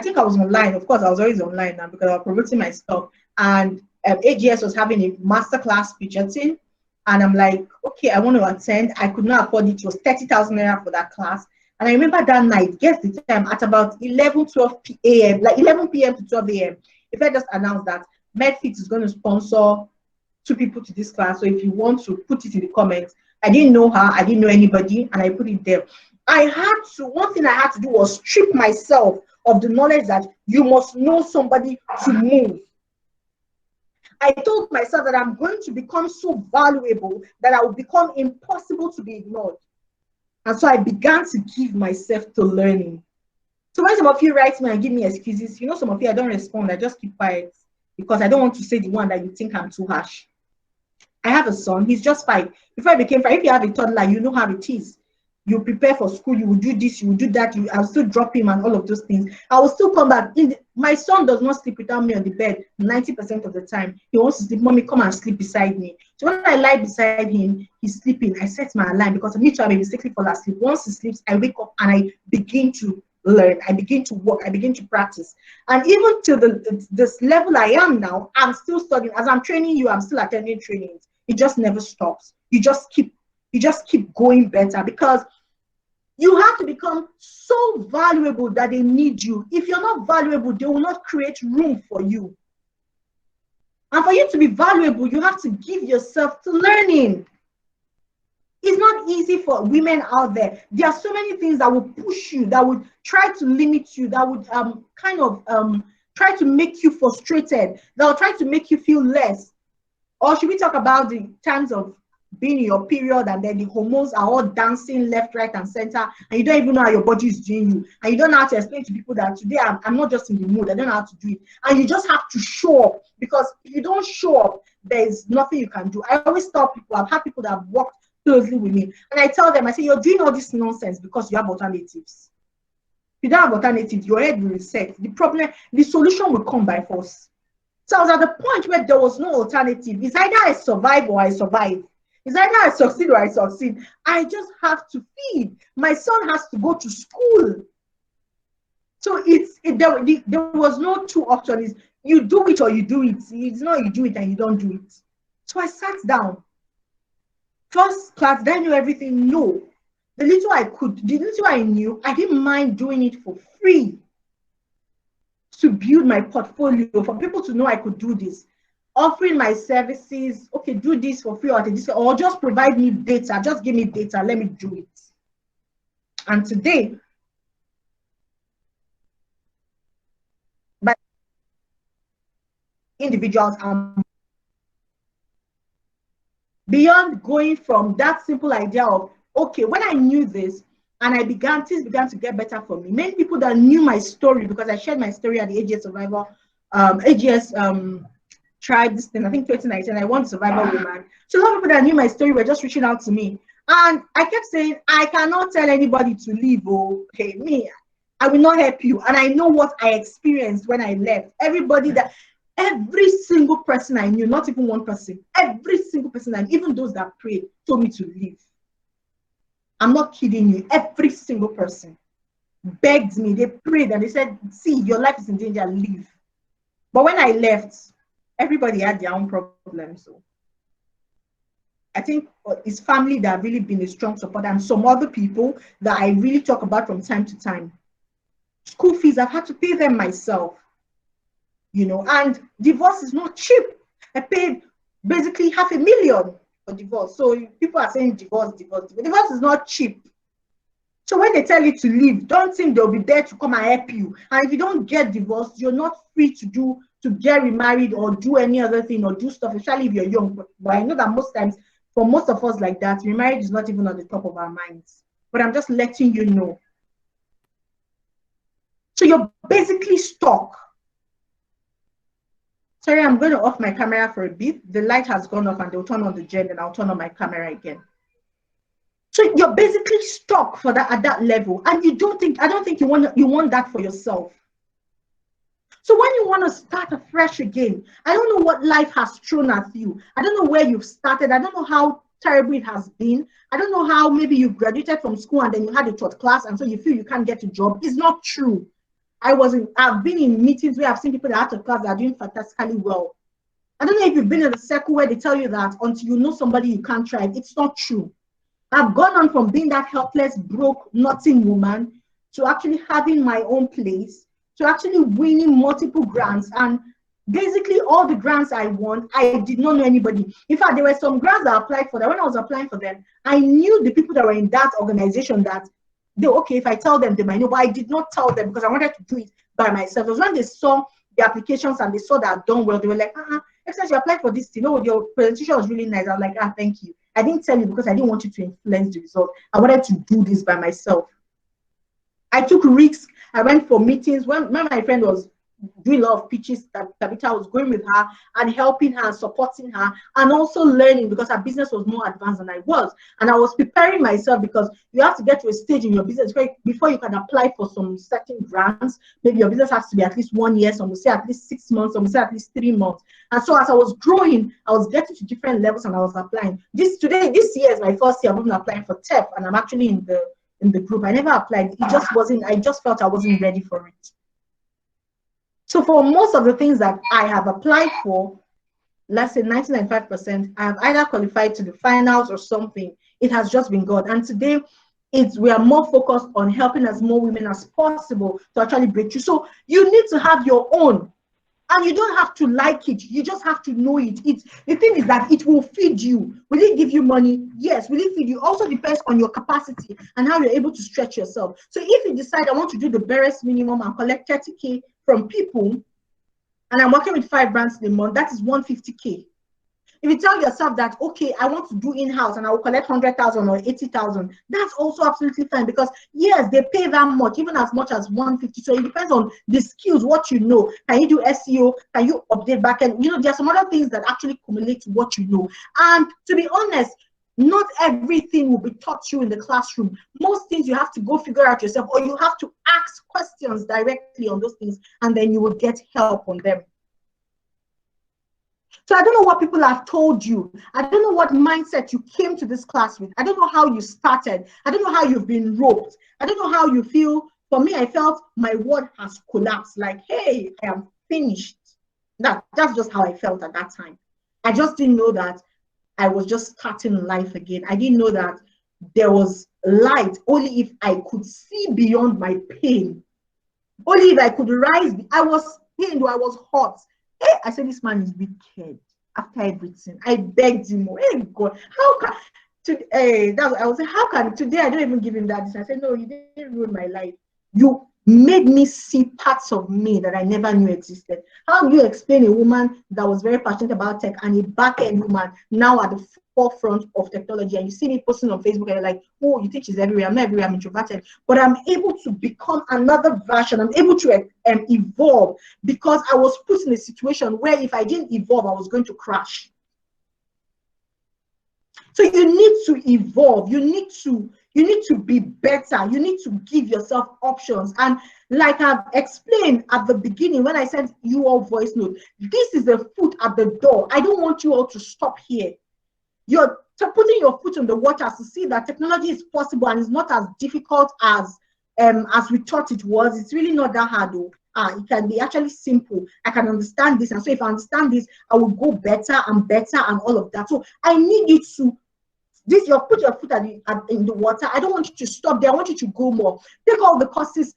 think I was online. Of course, I was always online now because I was promoting my stuff. And AGS was having a masterclass budgeting, and I'm like, okay, I want to attend. I could not afford it. It was 30,000 naira for that class. And I remember that night, guess the time, at about 12 p.m., like 11 p.m. to 12 a.m. If I just announced that Medfit is going to sponsor 2 people to this class, so if you want to put it in the comments. I didn't know her, I didn't know anybody, and I put it there. One thing I had to do was strip myself of the knowledge that you must know somebody to move. I told myself that I'm going to become so valuable that I will become impossible to be ignored. And so I began to give myself to learning. So when some of you write me and give me excuses, some of you, I don't respond. I just keep quiet because I don't want to say the one that you think I'm too harsh. I have a son. He's just 5. Before I became 5, if you have a toddler, you know how it is. You prepare for school. You will do this. You will do that. I'll still drop him and all of those things. I will still come back. My son does not sleep without me on the bed 90% of the time. He wants to sleep. Mommy, come and sleep beside me. So when I lie beside him, he's sleeping. I set my alarm because I need to have a mistakenly fall asleep. Once he sleeps, I wake up and I begin to learn. I begin to work. I begin to practice. And even to this level I am now, I'm still studying. As I'm training you, I'm still attending trainings. It just never stops. You just keep going better because you have to become so valuable that they need you. If you're not valuable, they will not create room for you. And for you to be valuable, you have to give yourself to learning. It's not easy for women out there. There are so many things that will push you, that would try to limit you, that would try to make you frustrated, that will try to make you feel less. Or should we talk about the times of being in your period and then the hormones are all dancing left, right, and center, and you don't even know how your body is doing you, and you don't know how to explain to people that today I'm not just in the mood, I don't know how to do it, and you just have to show up, because if you don't show up, there's nothing you can do. I always tell people, I've had people that have worked closely with me, and I tell them, I say, you're doing all this nonsense because you have alternatives. If you don't have alternatives, your head will reset. The solution will come by force. So I was at the point where there was no alternative. It's either I survive or I survive. It's either I succeed or I succeed. I just have to feed. My son has to go to school. So there was no two options. You do it or you do it. It's not you do it and you don't do it. So I sat down. First class, did I know everything? No. The little I could, the little I knew, I didn't mind doing it for free. To build my portfolio, for people to know I could do this, offering my services, okay, do this for free or just provide me data, just give me data, let me do it. And today, by individuals, beyond going from that simple idea of, okay, when I knew this, and things began to get better for me. Many people that knew my story, because I shared my story at the AGS Survivor, AGS tribe, this thing, I think 2019, I won Survivor Woman. So a lot of people that knew my story were just reaching out to me. And I kept saying, I cannot tell anybody to leave. Oh, okay, me, I will not help you. And I know what I experienced when I left. Every single person I knew, not even one person, every single person, and even those that prayed, told me to leave. I'm not kidding you. Every single person begged me. They prayed and they said, see, your life is in danger, leave. But when I left, everybody had their own problems. So I think it's family that have really been a strong support, and some other people that I really talk about from time to time. School fees, I've had to pay them myself. And divorce is not cheap. I paid basically $500,000 for divorce. So people are saying divorce is not cheap. So when they tell you to leave, don't think they'll be there to come and help you. And if you don't get divorced, you're not free to get remarried or do any other thing or do stuff, especially if you're young. But I know that most times, for most of us like that, remarriage is not even on the top of our minds. But I'm just letting you know. So you're basically stuck. Sorry, I'm going to off my camera for a bit. The light has gone off and they'll turn on the gen and I'll turn on my camera again. So you're basically stuck at that level. And I don't think you want that for yourself. So when you want to start afresh again, I don't know what life has thrown at you. I don't know where you've started. I don't know how terrible it has been. I don't know how maybe you graduated from school and then you had a third class and so you feel you can't get a job. It's not true. I've been in meetings where I've seen people that are out of class that are doing fantastically well. I don't know if you've been in a circle where they tell you that until you know somebody you can't try. It's not true. I've gone on from being that helpless, broke, nothing woman to actually having my own place, to actually winning multiple grants. And basically all the grants I won, I did not know anybody. In fact, there were some grants that I applied for that when I was applying for them, I knew the people that were in that organization that okay, if I tell them, they might know, but I did not tell them because I wanted to do it by myself. It was when they saw the applications and they saw that I'd done well, they were like, except you applied for this, your presentation was really nice. I was like, thank you. I didn't tell you because I didn't want you to influence the result. I wanted to do this by myself. I took risks. I went for meetings. When my friend was doing a lot of pitches, Tabitha was going with her and helping her and supporting her and also learning, because her business was more advanced than I was. And I was preparing myself, because you have to get to a stage in your business before you can apply for some certain grants. Maybe your business has to be at least 1 year, some will say at least 6 months, some will say at least 3 months. And so as I was growing, I was getting to different levels and I was applying. This year is my first year of even applying for TEP, and I'm actually in the group. I never applied. It just wasn't, I just felt I wasn't ready for it. So for most of the things that I have applied for, let's say 99.5%, I have either qualified to the finals or something. It has just been God. And today, we are more focused on helping as more women as possible to actually break through. So you need to have your own. And you don't have to like it. You just have to know it. The thing is that it will feed you. Will it give you money? Yes. Will it feed you? Also depends on your capacity and how you're able to stretch yourself. So if you decide I want to do the barest minimum and collect 30K from people, and I'm working with 5 brands in a month, that is 150K. If you tell yourself that, okay, I want to do in-house and I will collect 100,000 or 80,000, that's also absolutely fine, because yes, they pay that much, even as much as 150. So it depends on the skills, what you know. Can you do SEO? Can you update backend? You know, there are some other things that actually accumulate to what you know. And to be honest, not everything will be taught you in the classroom. Most things you have to go figure out yourself, or you have to ask questions directly on those things, and then you will get help on them. So I don't know what people have told you. I don't know what mindset you came to this class with. I don't know how you started. I don't know how you've been roped. I don't know how you feel. For me, I felt my world has collapsed. Like, hey, I am finished. That's just how I felt at that time. I just didn't know that I was just starting life again. I didn't know that there was light only if I could see beyond my pain. Only if I could rise. I was pained or I was hot. Hey, I said, this man is wicked. After everything, I begged him, hey God, how can I was like, how can today I don't even give him that? I said, no, you didn't ruin my life. You made me see parts of me that I never knew existed. How do you explain a woman that was very passionate about tech and a back-end woman now at the forefront of technology, and you see me posting on Facebook and you're like, oh, you think she's everywhere? I'm not everywhere, I'm introverted. But I'm able to become another version. I'm able to evolve, because I was put in a situation where if I didn't evolve, I was going to crash. So you need to evolve. You need to be better. You need to give yourself options. And like I've explained at the beginning when I sent you all voice note, this is the foot at the door. I don't want you all to stop here. You're putting your foot on the water to see that technology is possible and it's not as difficult as we thought it was. It's really not that hard though. It can be actually simple. I can understand this, and so if I understand this, I will go better and better and all of that. So I need you to put your foot in the water. I don't want you to stop there. I want you to go more. Take all the courses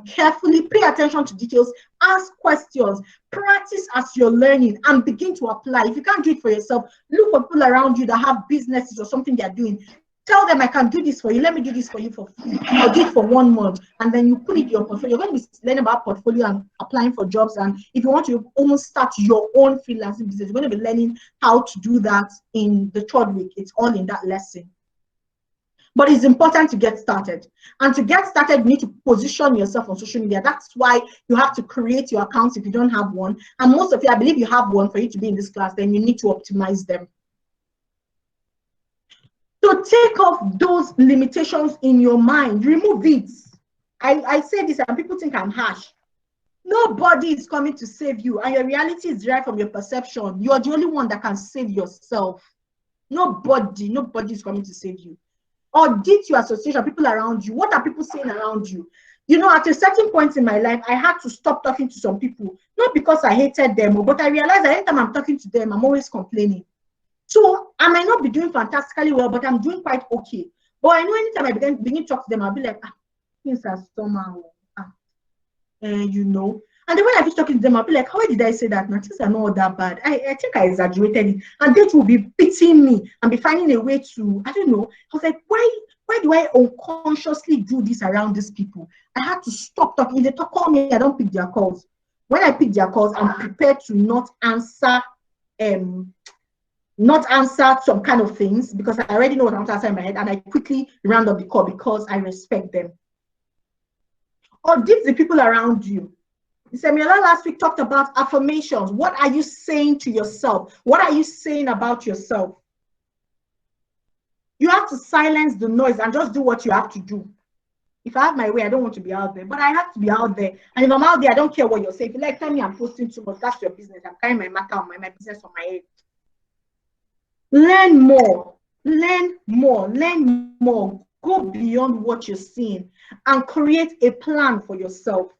carefully, pay attention to details, ask questions, practice as you're learning, and begin to apply. If you can't do it for yourself, look for people around you that have businesses or something they're doing. Tell them, I can do this for you. Let me do this for you for free. I'll do it for 1 month. And then you put it in your portfolio. You're going to be learning about portfolio and applying for jobs. And if you want to almost start your own freelancing business, you're going to be learning how to do that in the 3rd week. It's all in that lesson. But it's important to get started. And to get started, you need to position yourself on social media. That's why you have to create your accounts if you don't have one. And most of you, I believe you have one for you to be in this class, then you need to optimize them. So take off those limitations in your mind. Remove it. I say this and people think I'm harsh. Nobody is coming to save you. And your reality is derived from your perception. You're the only one that can save yourself. Nobody is coming to save you. Audit your association, people around you. What are people saying around you? You know, at a certain point in my life, I had to stop talking to some people. Not because I hated them, but I realized that anytime I'm talking to them, I'm always complaining. So I might not be doing fantastically well, but I'm doing quite okay. But I know anytime I begin to talk to them, I'll be like, things are somehow, you know. And then when I finish talking to them, I'll be like, how did I say that? Now, things are not that bad. I think I exaggerated it. And they will be pitying me and be finding a way to, I don't know. I was like, why do I unconsciously do this around these people? I had to stop talking. If they call me, I don't pick their calls. When I pick their calls, I'm prepared to not answer some kind of things, because I already know what I'm answering in my head, and I quickly round up the call because I respect them. Audit the people around you. Semiola last week talked about affirmations. What are you saying to yourself? What are you saying about yourself? You have to silence the noise and just do what you have to do. If I have my way, I don't want to be out there, but I have to be out there. And if I'm out there, I don't care what you're saying. If you like, tell me I'm posting too much, that's your business. I'm carrying my matter on my business on my head. Learn more, learn more, learn more. Go beyond what you're seeing and create a plan for yourself.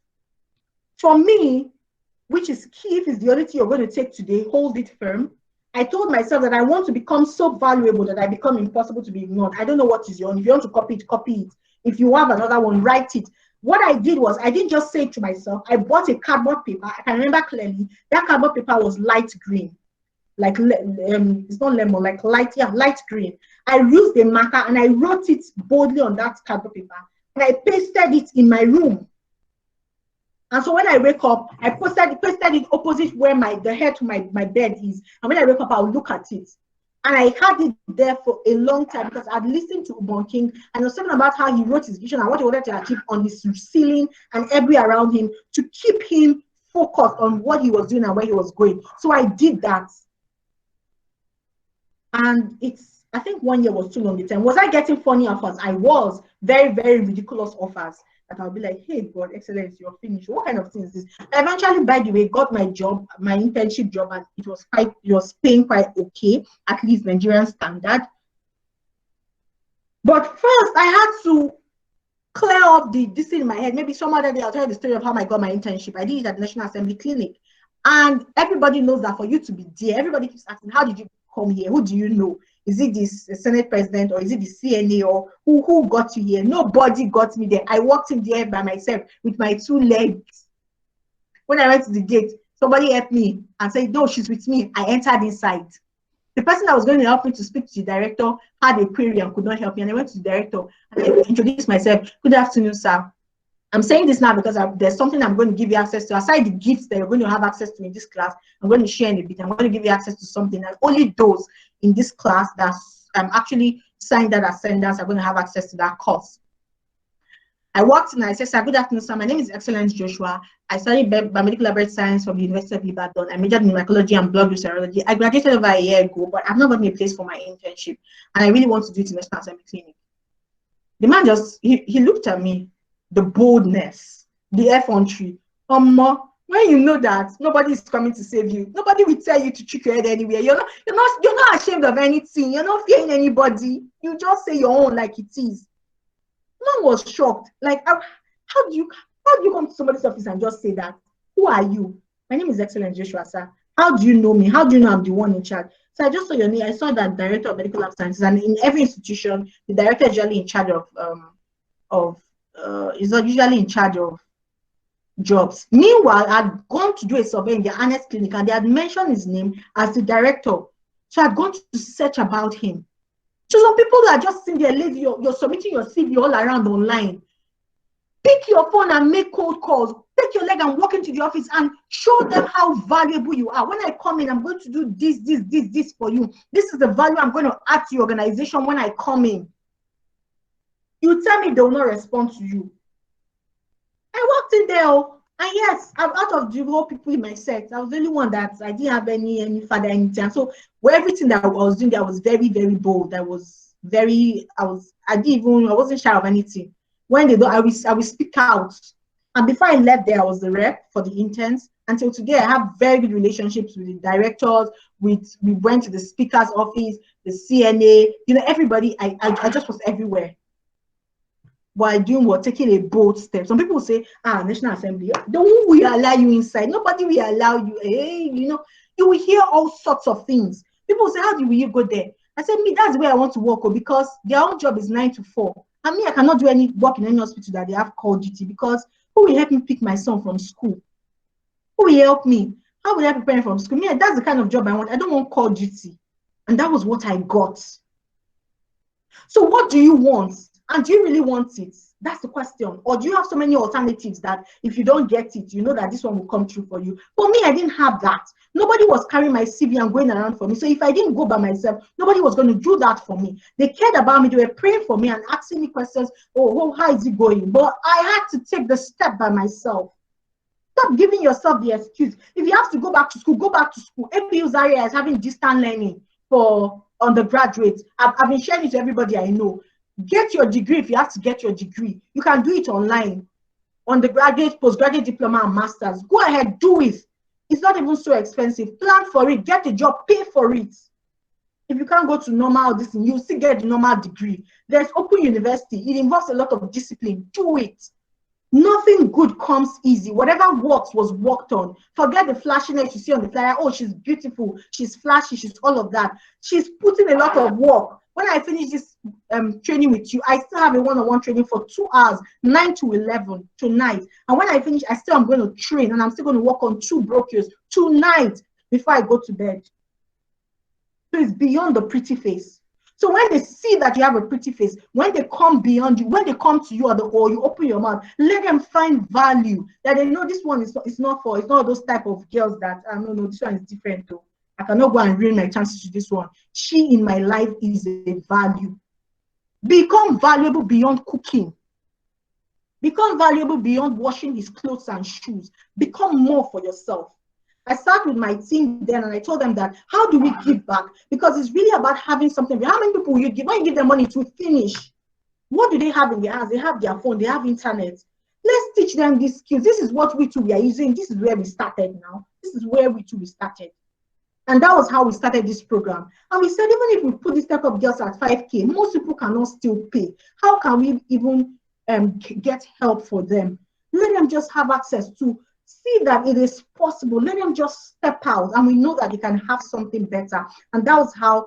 For me, which is key, if it's the only thing you're going to take today, hold it firm. I told myself that I want to become so valuable that I become impossible to be ignored. I don't know what is your own. If you want to copy it, copy it. If you have another one, write it. What I did was, I didn't just say it to myself. I bought a cardboard paper. I can remember clearly. That cardboard paper was light green. Like, it's not lemon, like light green. I used a marker and I wrote it boldly on that cardboard paper. And I pasted it in my room. And so when I wake up, I pasted it opposite where the head to my bed is. And when I wake up, I'll look at it. And I had it there for a long time because I'd listened to Ubon King and it was something about how he wrote his vision and what he wanted to achieve on his ceiling and everywhere around him to keep him focused on what he was doing and where he was going. So I did that. And I think 1 year was too long a time. Was I getting funny offers? I was. Very, very ridiculous offers. That I'll be like, hey, God, excellence, you're finished. What kind of thing is this? I eventually, by the way, got my job, my internship job, and it was paying quite okay, at least Nigerian standard. But first, I had to clear up this thing in my head. Maybe some other day I'll tell you the story of how I got my internship. I did it at the National Assembly Clinic. And everybody knows that for you to be there, everybody keeps asking, how did you come here? Who do you know? Is it this Senate president or is it the CNA or who got you here? Nobody got me there. I walked in there by myself with my 2 legs. When I went to the gate, somebody helped me and said, no, she's with me. I entered inside. The person that was going to help me to speak to the director had a query and could not help me. And I went to the director and I introduced myself. Good afternoon, sir. I'm saying this now because there's something I'm going to give you access to. Aside the gifts that you're going to have access to in this class, I'm going to share in a bit. I'm going to give you access to something. And only those in this class that actually signed that as senders are going to have access to that course. I walked in and I said, sir, good afternoon, sir. My name is Excellence Joshua. I studied biomedical laboratory science from the University of Ibadan. I majored in mycology and blood serology. I graduated over a year ago, but I've not gotten a place for my internship. And I really want to do it in the National Assembly Clinic. The man he looked at me, the boldness, the effrontery. When you know that nobody is coming to save you, nobody will tell you to trick your head anywhere. You're not ashamed of anything. You're not fearing anybody. You just say your own like it is. Man was shocked. Like, how do you come to somebody's office and just say that? Who are you? My name is Excellence Joshua, sir. How do you know me? How do you know I'm the one in charge? So I just saw your name. I saw that director of medical lab sciences, and in every institution, the director is usually in charge of jobs. Meanwhile, I'd gone to do a survey in the Honest Clinic, and they had mentioned his name as the director. So I'd gone to search about him. So some people that are just sitting there lazy, you're submitting your CV all around online. Pick your phone and make cold calls. Take your leg and walk into the office and show them how valuable you are. When I come in, I'm going to do this for you. This is the value I'm going to add to your organization when I come in. You tell me they will not respond to you. I walked in there, and yes, I'm out of the whole people in my set. I was the only one that I didn't have any father, anything. And so everything that I was doing there, I was very, very bold. I wasn't shy of anything. When they do, I will speak out. And before I left there, I was the rep for the interns. Until today, I have very good relationships with the directors. We went to the speaker's office, the CNA, everybody. I just was everywhere. While doing what? Taking a bold step. Some people say, National Assembly, don't we allow you inside? Nobody will allow you. Hey, you will hear all sorts of things. People say, how will you go there? I said, me, that's where I want to work, because their own job is 9 to 4. And me, I cannot do any work in any hospital that they have call duty, because who will help me pick my son from school? Who will help me? How will I prepare him from school? Me, that's the kind of job I want. I don't want call duty. And that was what I got. So what do you want? And do you really want it? That's the question. Or do you have so many alternatives that if you don't get it, you know that this one will come true for you? For me, I didn't have that. Nobody was carrying my CV and going around for me. So if I didn't go by myself, nobody was going to do that for me. They cared about me. They were praying for me and asking me questions. Oh, how is it going? But I had to take the step by myself. Stop giving yourself the excuse. If you have to go back to school, go back to school. APU Zaria is having distant learning for undergraduates. I've been sharing it to everybody I know. Get your degree if you have to get your degree. You can do it online. Undergraduate, postgraduate diploma, and masters. Go ahead, do it. It's not even so expensive. Plan for it. Get a job. Pay for it. If you can't go to normal this thing, you still get the normal degree. There's Open University. It involves a lot of discipline. Do it. Nothing good comes easy. Whatever works was worked on. Forget the flashiness you see on the flyer. Oh, she's beautiful. She's flashy. She's all of that. She's putting a lot of work. When I finish this training with you, I still have a one-on-one training for 2 hours, 9 to 11 tonight. And when I finish, I still am going to train, and I'm still going to work on 2 brochures tonight before I go to bed. So it's beyond the pretty face. So when they see that you have a pretty face, when they come beyond you, when they come to you or you open your mouth, let them find value. That they know this one is not those type of girls that no, this one is different though. I cannot go and ruin my chances to this one. She in my life is a value. Become valuable beyond cooking. Become valuable beyond washing his clothes and shoes. Become more for yourself. I sat with my team then and I told them that, how do we give back? Because it's really about having something. How many people you give? When you give them money to finish, what do they have in their hands? They have their phone, they have internet. Let's teach them these skills. This is what we are using. This is where we started now. This is where we started. And that was how we started this program. And we said, even if we put these Tech-Up Girls at 5K, most people cannot still pay. How can we even get help for them? Let them just have access to see that it is possible. Let them just step out, and we know that they can have something better. And that's why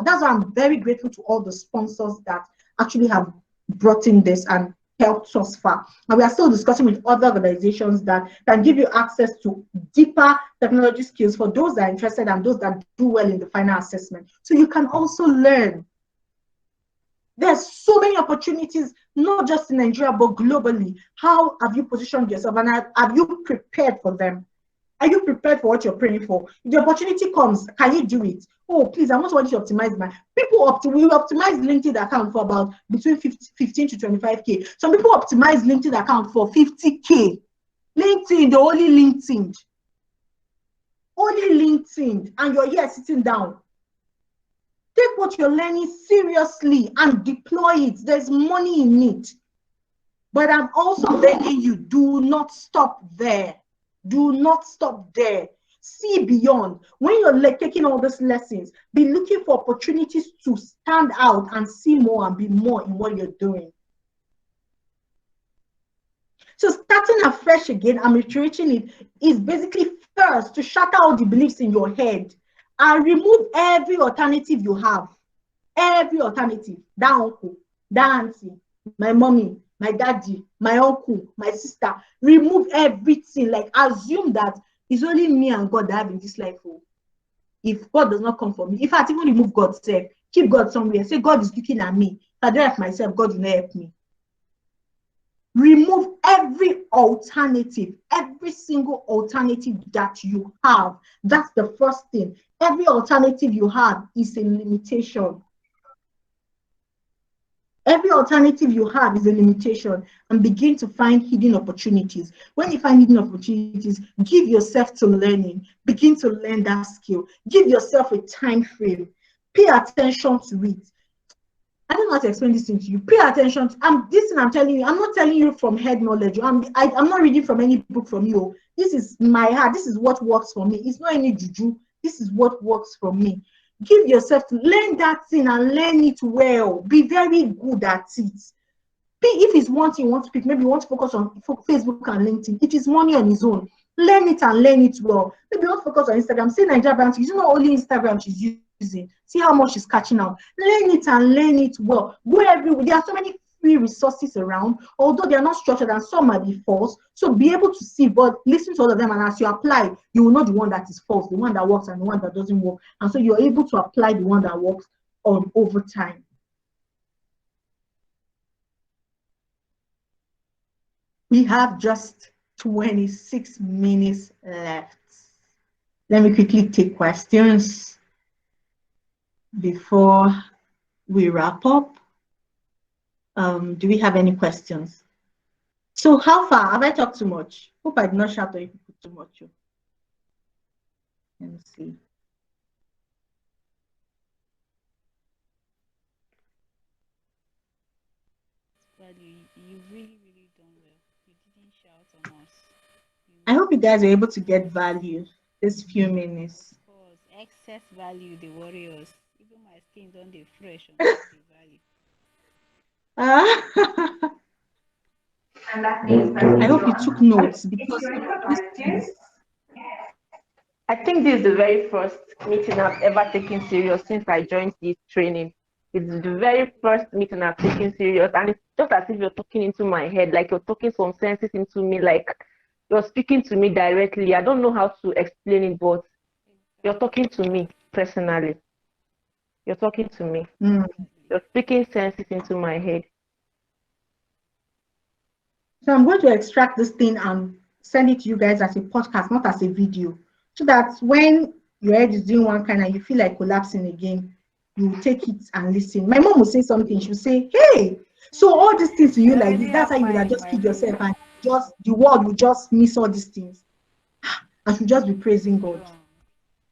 I'm very grateful to all the sponsors that actually have brought in this and helped us far. And we are still discussing with other organizations that can give you access to deeper technology skills for those that are interested and those that do well in the final assessment. So you can also learn. There's so many opportunities, not just in Nigeria, but globally. How have you positioned yourself, and have you prepared for them? Are you prepared for what you're praying for? If the opportunity comes, can you do it? Oh, please, I want to optimize my... We optimize LinkedIn account for about between 15 to 25K. Some people optimize LinkedIn account for 50K. LinkedIn, the only LinkedIn. Only LinkedIn, and you're here sitting down. Take what you're learning seriously and deploy it. There's money in it. But I'm also begging you, do not stop there. Do not stop there. See beyond. When you're taking all these lessons, be looking for opportunities to stand out and see more and be more in what you're doing. So starting afresh again, I'm reiterating it, is basically first to shatter all the beliefs in your head and remove every alternative you have. Every alternative. That uncle, that auntie, my mommy, my daddy, my uncle, my sister. Remove everything. Like, assume that it's only me and God that have in this life. If God does not come for me, if I even remove God, say, keep God somewhere. Say, God is looking at me. If I don't help myself, God will not help me. Remove every alternative, every single alternative that you have. That's the first thing. Every alternative you have is a limitation. Every alternative you have is a limitation, and begin to find hidden opportunities. When you find hidden opportunities, give yourself to learning. Begin to learn that skill. Give yourself a time frame. Pay attention to it. I don't know how to explain this thing to you. Pay attention. This thing I'm telling you, I'm not telling you from head knowledge. I'm not reading from any book from you. This is my heart. This is what works for me. It's not any juju. This is what works for me. Give yourself to learn that thing and learn it well. Be very good at it. If it's one thing you want to pick, maybe you want to focus on Facebook and LinkedIn. It is money on its own. Learn it and learn it well. Maybe you want to focus on Instagram. Say Nigeria brand. You know, only Instagram she's using. See how much she's catching out. Learn it and learn it well. Go everywhere. There are so many free resources around, although they are not structured and some might be false. So be able to see, but listen to all of them, and as you apply, you will know the one that is false, the one that works, and the one that doesn't work. And so you're able to apply the one that works on over time. We have just 26 minutes left. Let me quickly take questions before we wrap up. Do we have any questions? So how far? Have I talked too much? Hope I did not shout or you people too much. Let me see. Value, you really, really done well. You didn't shout on us. I hope you guys are able to get value this few minutes. Of course, excess value, the warriors. Even my skin don't dey fresh on top the value. I hope you took notes because these things. I think this is the very first meeting I've ever taken serious since I joined this training. It's the very first meeting I've taken serious, and it's just as if you're talking into my head, like you're talking some senses into me, like you're speaking to me directly. I don't know how to explain it, but you're talking to me personally. You're talking to me. You're speaking senses into my head. So I'm going to extract this thing and send it to you guys as a podcast, not as a video, so that when your head is doing one kind and you feel like collapsing again, you will take it and listen. My mom will say something. She'll say, "Hey, so all these things to you like this, that's how you would have just killed yourself and just the world will just miss all these things. I should just be praising God."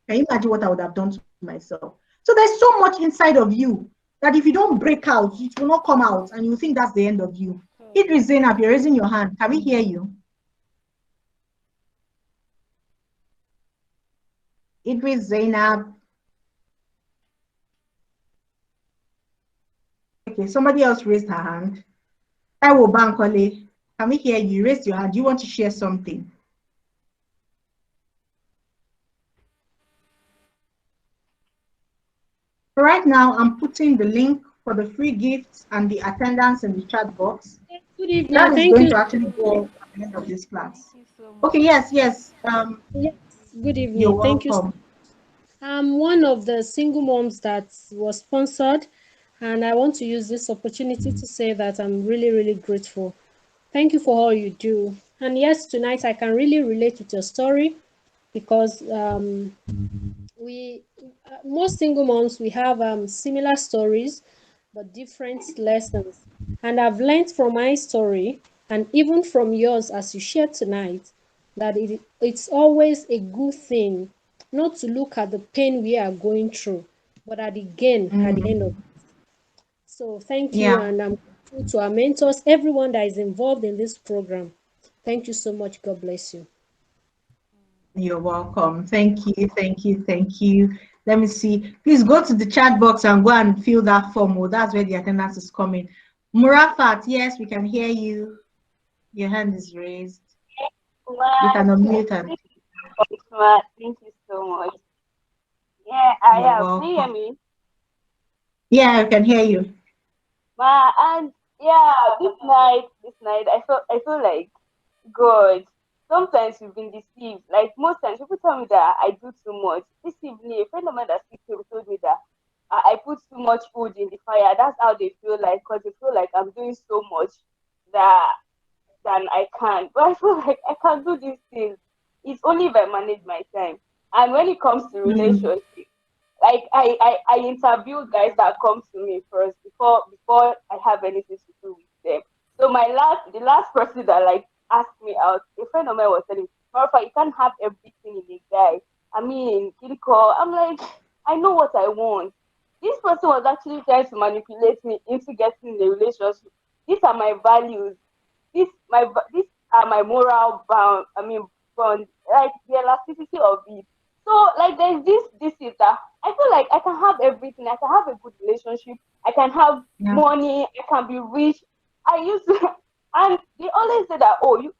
Can you imagine what I would have done to myself? So there's so much inside of you that if you don't break out, it will not come out, and you think that's the end of you. Idris Zainab, you're raising your hand. Can we hear you? Idris Zainab. Okay, somebody else raised her hand. Taiwo Bankole, can we hear you? Raise your hand. Do you want to share something? Right now, I'm putting the link for the free gifts and the attendance in the chat box. Good evening. That is Thank going you. to actually go at the end of this class. So Okay, yes. Yes, good You're evening. Thank you. welcome. I'm one of the single moms that was sponsored, and I want to use this opportunity to say that I'm really, really grateful. Thank you for all you do. And yes, tonight I can really relate with your story because we most single moms we have similar stories but different lessons, and I've learned from my story and even from yours as you shared tonight that it's always a good thing not to look at the pain we are going through but at the gain at the end of it. So thank you, Yeah, and I'm grateful to our mentors, everyone that is involved in this program. Thank you so much. God bless you. you're welcome. Thank you, thank you, thank you. Let me see. Please go to the chat box and go and fill that form. Oh, that's where the attendance is coming. Murafat, yes, we can hear you. Your hand is raised. You can unmute and Thank you so much. Yeah, I you're am. Can you hear welcome. me? Yeah, I can hear you. And yeah, this night, I feel like God. Sometimes we've been deceived. Like most times, people tell me that I do too much. This evening, a friend of mine that speaks to me told me that I put too much wood in the fire. That's how they feel like, because they feel like I'm doing so much that than I can. But I feel like I can do these things. It's only if I manage my time. And when it comes to relationships, like I interview guys that come to me first before I have anything to do with them. So the last person that like asked me out, a friend of mine was telling me, Marfa, you can't have everything in a guy. I mean, Kiriko, I'm like, I know what I want. This person was actually trying to manipulate me into getting in a relationship. These are my values. These are my moral bound. I mean, bond, like the elasticity of it. So like there's this is that I feel like I can have everything. I can have a good relationship. I can have Yeah. money. I can be rich. I used to, and they always say that, oh, you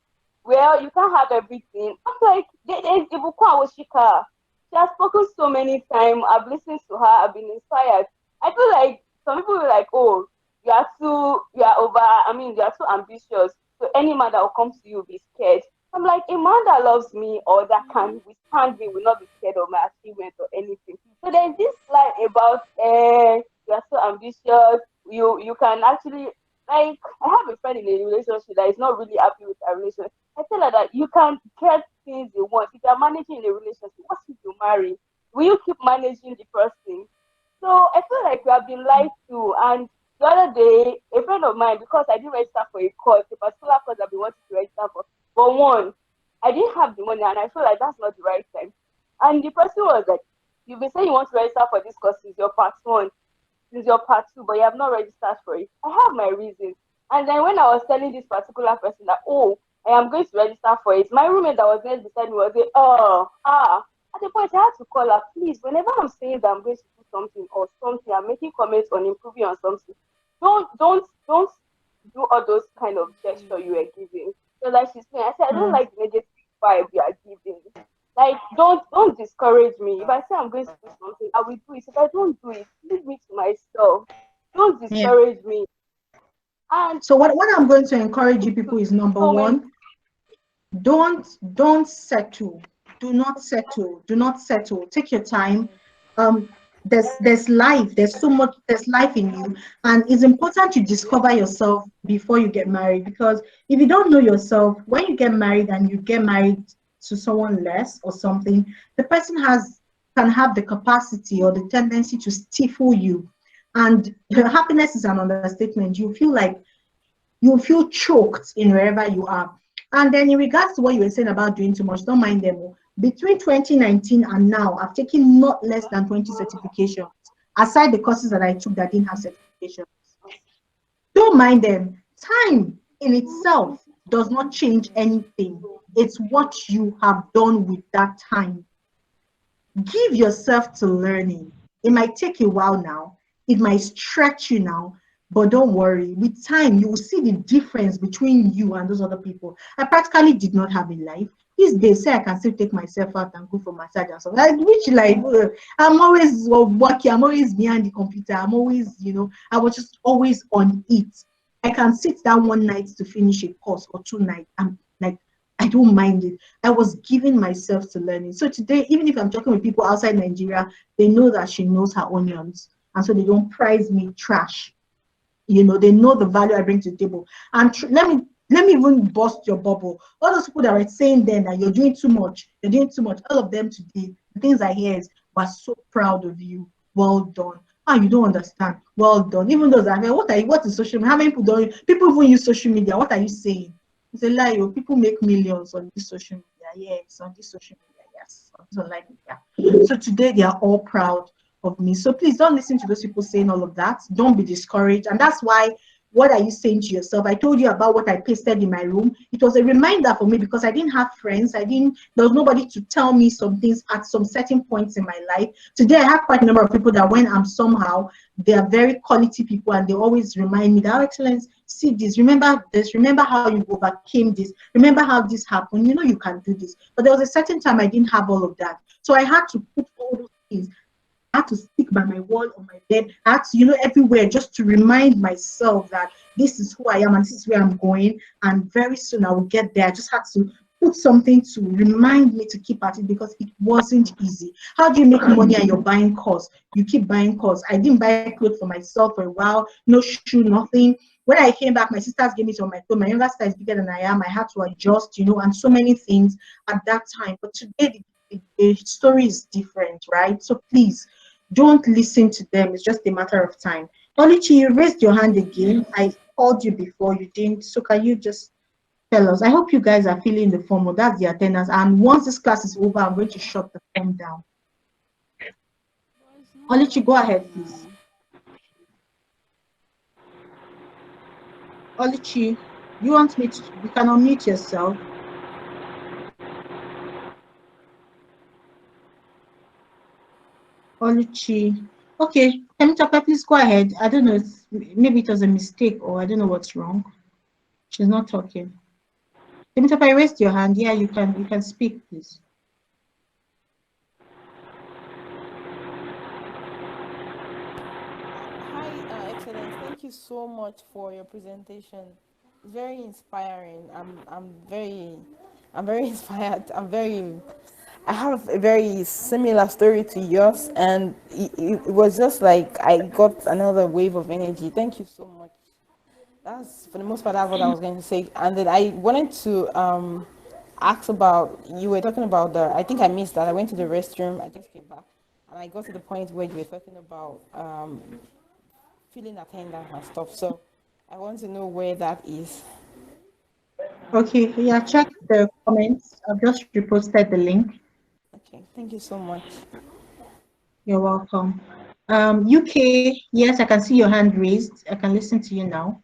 can't have everything. I'm like, there's Ibukwa Oshika. She has spoken so many times. I've listened to her. I've been inspired. I feel like some people are like, oh, you are over. I mean, you are too ambitious. So any man that will come to you will be scared. I'm like, a man that loves me or that can withstand me will not be scared of my achievements or anything. So there's this line about you are so ambitious. You can actually Like, I have a friend in a relationship that is not really happy with her relationship. I tell her that you can get things you want. If you're managing in a relationship, what if you marry? Will you keep managing the person? So I feel like we have been lied to. And the other day, a friend of mine, because I didn't register for a course, a particular course I've been wanting to register for, but one, I didn't have the money, and I feel like that's not the right time. And the person was like, "You've been saying you want to register for this course since your part one, since your part two, but you have not registered for it." I have my reasons. And then when I was telling this particular person that, oh, I am going to register for it, my roommate that was next beside me was like, oh, ah. At the point, I had to call her, please, whenever I'm saying that I'm going to do something or something, I'm making comments on improving on something, don't do all those kind of gesture you were giving. So like she's saying, I said, I don't Mm, like the negative vibe you are giving. Like, don't discourage me. If I say I'm going to do something, I will do it. If I don't do it, leave me to myself. Don't yeah. discourage me. And So what I'm going to encourage you people is number so when one, don't settle. Do not settle. Do not settle. Take your time. Um, there's life. There's so much. There's life in you, and it's important to discover yourself before you get married. Because if you don't know yourself, when you get married and you get married to someone less or something, the person has can have the capacity or the tendency to stifle you, and happiness is an understatement. You feel choked in wherever you are. And then in regards to what you were saying about doing too much, don't mind them. Oh. Between 2019 and now, I've taken not less than 20 certifications, aside the courses that I took that didn't have certifications. Don't mind them. Time in itself does not change anything. It's what you have done with that time. Give yourself to learning. It might take a while now, it might stretch you now, but don't worry. With time, you will see the difference between you and those other people. I practically did not have a life. These days, say I can still take myself out and go for massage and stuff. Like, which life? I'm always working. I'm always behind the computer. I'm always, I was just always on it. I can sit down one night to finish a course or two nights. I'm like, I don't mind it. I was giving myself to learning. So today, even if I'm talking with people outside Nigeria, they know that she knows her onions. And so they don't prize me trash. They know the value I bring to the table. And let me even bust your bubble. All those people that were saying then that you're doing too much, all of them today, the things I hear is, we're so proud of you. Well done. Ah, you don't understand. Well done. Even those that what is social media? How many people even use social media? What are you saying? It's a lie. Oh. People make millions on this social media. Yes, on this social media. Yes, on this online media. So today they are all proud of me. So please don't listen to those people saying all of that. Don't be discouraged. And that's why, what are you saying to yourself? I told you about what I pasted in my room. It was a reminder for me because I didn't have friends. There was nobody to tell me some things at some certain points in my life. Today I have quite a number of people that when I'm somehow, they are very quality people and they always remind me that, oh, excellence, see this, remember how you overcame this, remember how this happened, you can do this. But there was a certain time I didn't have all of that. So I had to put all those things. I had to stick by my wall on my bed. I had to, everywhere just to remind myself that this is who I am and this is where I'm going. And very soon I will get there. I just had to put something to remind me to keep at it because it wasn't easy. How do you make money and you're buying clothes? You keep buying clothes. I didn't buy clothes for myself for a while, no shoe, nothing. When I came back, my sisters gave me some of my clothes. My younger sister is bigger than I am. I had to adjust, and so many things at that time. But today, the story is different, right? So please, don't listen to them. It's just a matter of time. Oluchi, you raised your hand again. I called you before, you didn't. So can you just tell us? I hope you guys are filling the form. Or that's the attendance. And once this class is over, I'm going to shut the form down. There's no Oluchi, go problem ahead, please. now. Oluchi, you can unmute yourself. Oluchi. Okay, Temitope, please go ahead. I don't know, maybe it was a mistake or I don't know what's wrong. She's not talking. Temitope, raise your hand. Yeah, you can speak, please. Hi, Excellence. Thank you so much for your presentation. It's very inspiring. I'm very inspired. I have a very similar story to yours, and it was just like I got another wave of energy. Thank you so much. That's for the most part. That's what I was going to say. And then I wanted to ask about, you were talking about the. I think I missed that. I went to the restroom. I just came back, and I got to the point where you were talking about feeling attendance and stuff. So I want to know where that is. Okay, yeah, check the comments. I've just reposted the link. Okay, thank you so much. You're welcome. UK, yes, I can see your hand raised. I can listen to you now.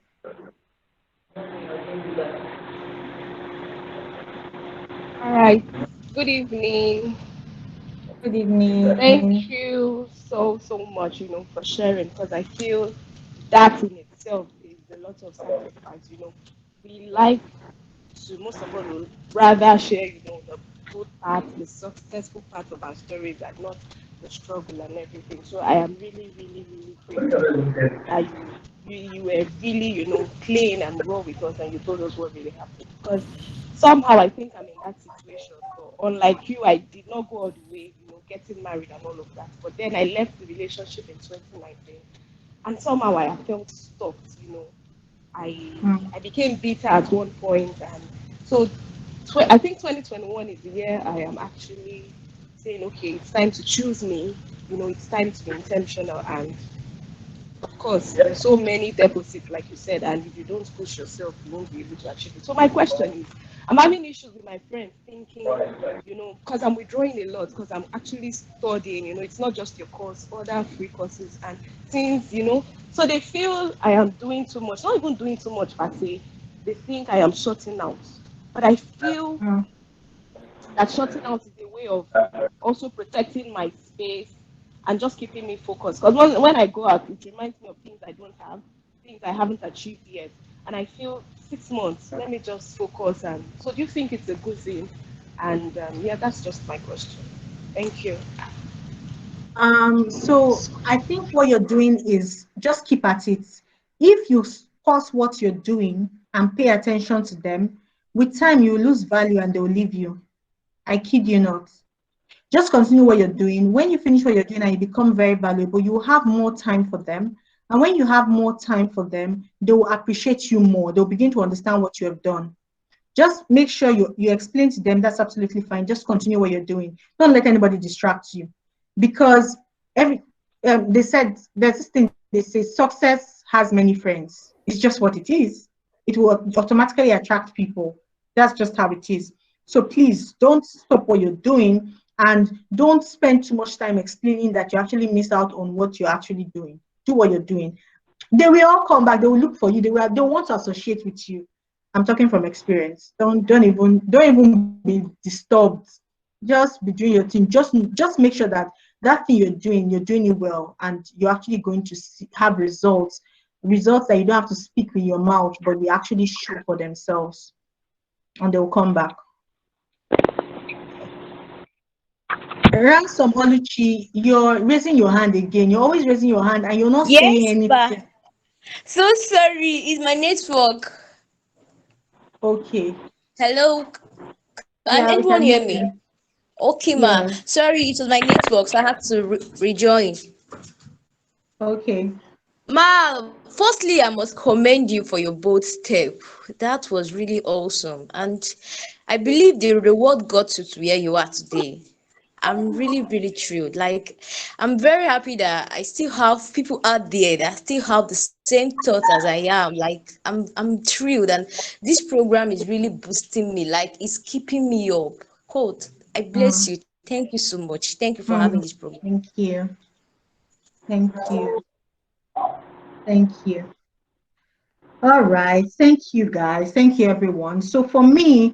All right. Good evening. Good evening. Thank you so much, for sharing because I feel that in itself is a lot of sacrifice. We like to most of all would rather share, the good part, the successful part of our stories and not the struggle and everything. So I am really, really, really grateful that you were really, plain and raw with us and you told us what really happened. Because somehow I think I'm in that situation. But unlike you, I did not go all the way, getting married and all of that. But then I left the relationship in 2019 and somehow I felt stuck, I Mm. I became bitter at one point, and so I think 2021 is the year I am actually saying, okay, it's time to choose me. It's time to be intentional, and of course, there's so many deposits, like you said, and if you don't push yourself, you won't be able to achieve it. So my question is, I'm having issues with my friends thinking, because I'm withdrawing a lot, because I'm actually studying, it's not just your course, other free courses and things, so they feel I am doing too much, not even doing too much per se, they think I am shutting out. But I feel Mm. that shutting out is a way of also protecting my space and just keeping me focused. Because when I go out, it reminds me of things I don't have, things I haven't achieved yet. And I feel 6 months, let me just focus. And so, do you think it's a good thing? And yeah, that's just my question. Thank you. So I think what you're doing is just keep at it. If you pause what you're doing and pay attention to them, with time you will lose value and they will leave you. I kid you not. Just continue what you're doing. When you finish what you're doing and you become very valuable, you will have more time for them. And when you have more time for them, they will appreciate you more. They'll begin to understand what you have done. Just make sure you explain to them that's absolutely fine. Just continue what you're doing. Don't let anybody distract you. Because every they said there's this thing they say success has many friends. It's just what it is. It will automatically attract people. That's just how it is. So please don't stop what you're doing and don't spend too much time explaining that you actually miss out on what you're actually doing. Do what you're doing. They will all come back. They will look for you. They want to associate with you. I'm talking from experience. Don't even be disturbed. Just be doing your thing. Just make sure that that thing you're doing it well, and you're actually going to have results that you don't have to speak with your mouth, but they actually show for themselves, and they will come back. Ransom Oluchi, you're raising your hand again. You're always raising your hand, and you're not saying Yes, ma. anything. So sorry, it's my network. Okay. Hello, can Yeah, anyone we hear can me? hear you. Okay, ma. Yes. Sorry, it was my network, so I had to rejoin. Okay. Ma, firstly, I must commend you for your bold step. That was really awesome. And I believe the reward got you to where you are today. I'm really, really thrilled. Like, I'm very happy that I still have people out there that still have the same thoughts as I am. Like, I'm thrilled, and this program is really boosting me. Like, it's keeping me up. Quote, I bless Mm, you. Thank you so much. Thank you for having this mm. program. Thank you. Thank you. Thank you. All right. Thank you, guys. Thank you, everyone. So for me,